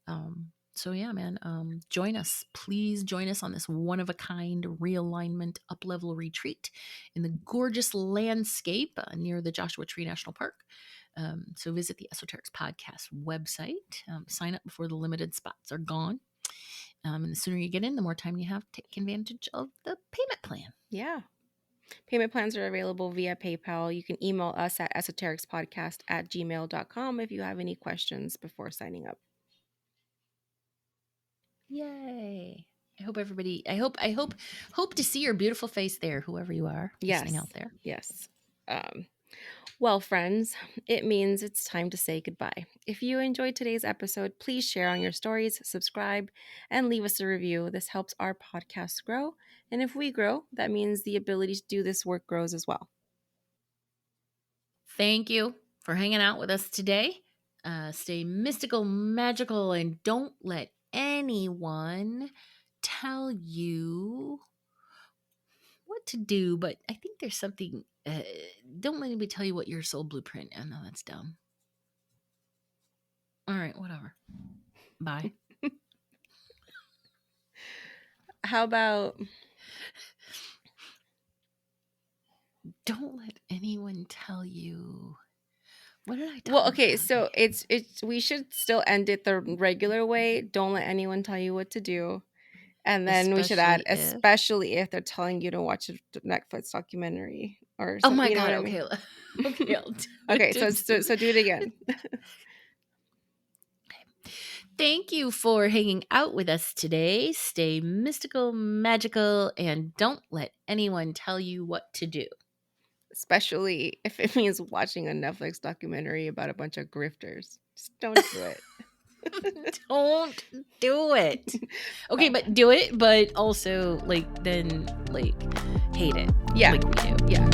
So yeah, man, join us. Please join us on this one-of-a-kind realignment up-level retreat in the gorgeous landscape near the Joshua Tree National Park. So visit the Esoterics Podcast website. Sign up before the limited spots are gone. And the sooner you get in, the more time you have to take advantage of the payment plan. Yeah. Payment plans are available via PayPal. You can email us at esotericspodcast@gmail.com if you have any questions before signing up. Yay. I hope to see your beautiful face there, whoever you are listening Yes. out there. Yes. Well, friends, it means it's time to say goodbye. If you enjoyed today's episode, please share on your stories, subscribe, and leave us a review. This helps our podcast grow. And if we grow, that means the ability to do this work grows as well. Thank you for hanging out with us today. Stay mystical, magical, and don't let anyone tell you what to do. But I think there's something. Don't let anybody tell you what your soul blueprint. Oh, no, that's dumb. All right, whatever. Bye. How about Don't let anyone tell you. What did I tell well, my okay, so doggy? it's we should still end it the regular way. Don't let anyone tell you what to do. And then we should add, Especially if. especially if they're telling you to watch a Netflix documentary or Oh something. my You know what god. I mean? Okay. Okay. I'll do Okay, it. so do it again. Thank you for hanging out with us today. Stay mystical, magical, and don't let anyone tell you what to do. Especially if it means watching a Netflix documentary about a bunch of grifters. Just don't do it. Don't do it. Okay, Oh, but do it, but also then hate it yeah. like we do. Yeah.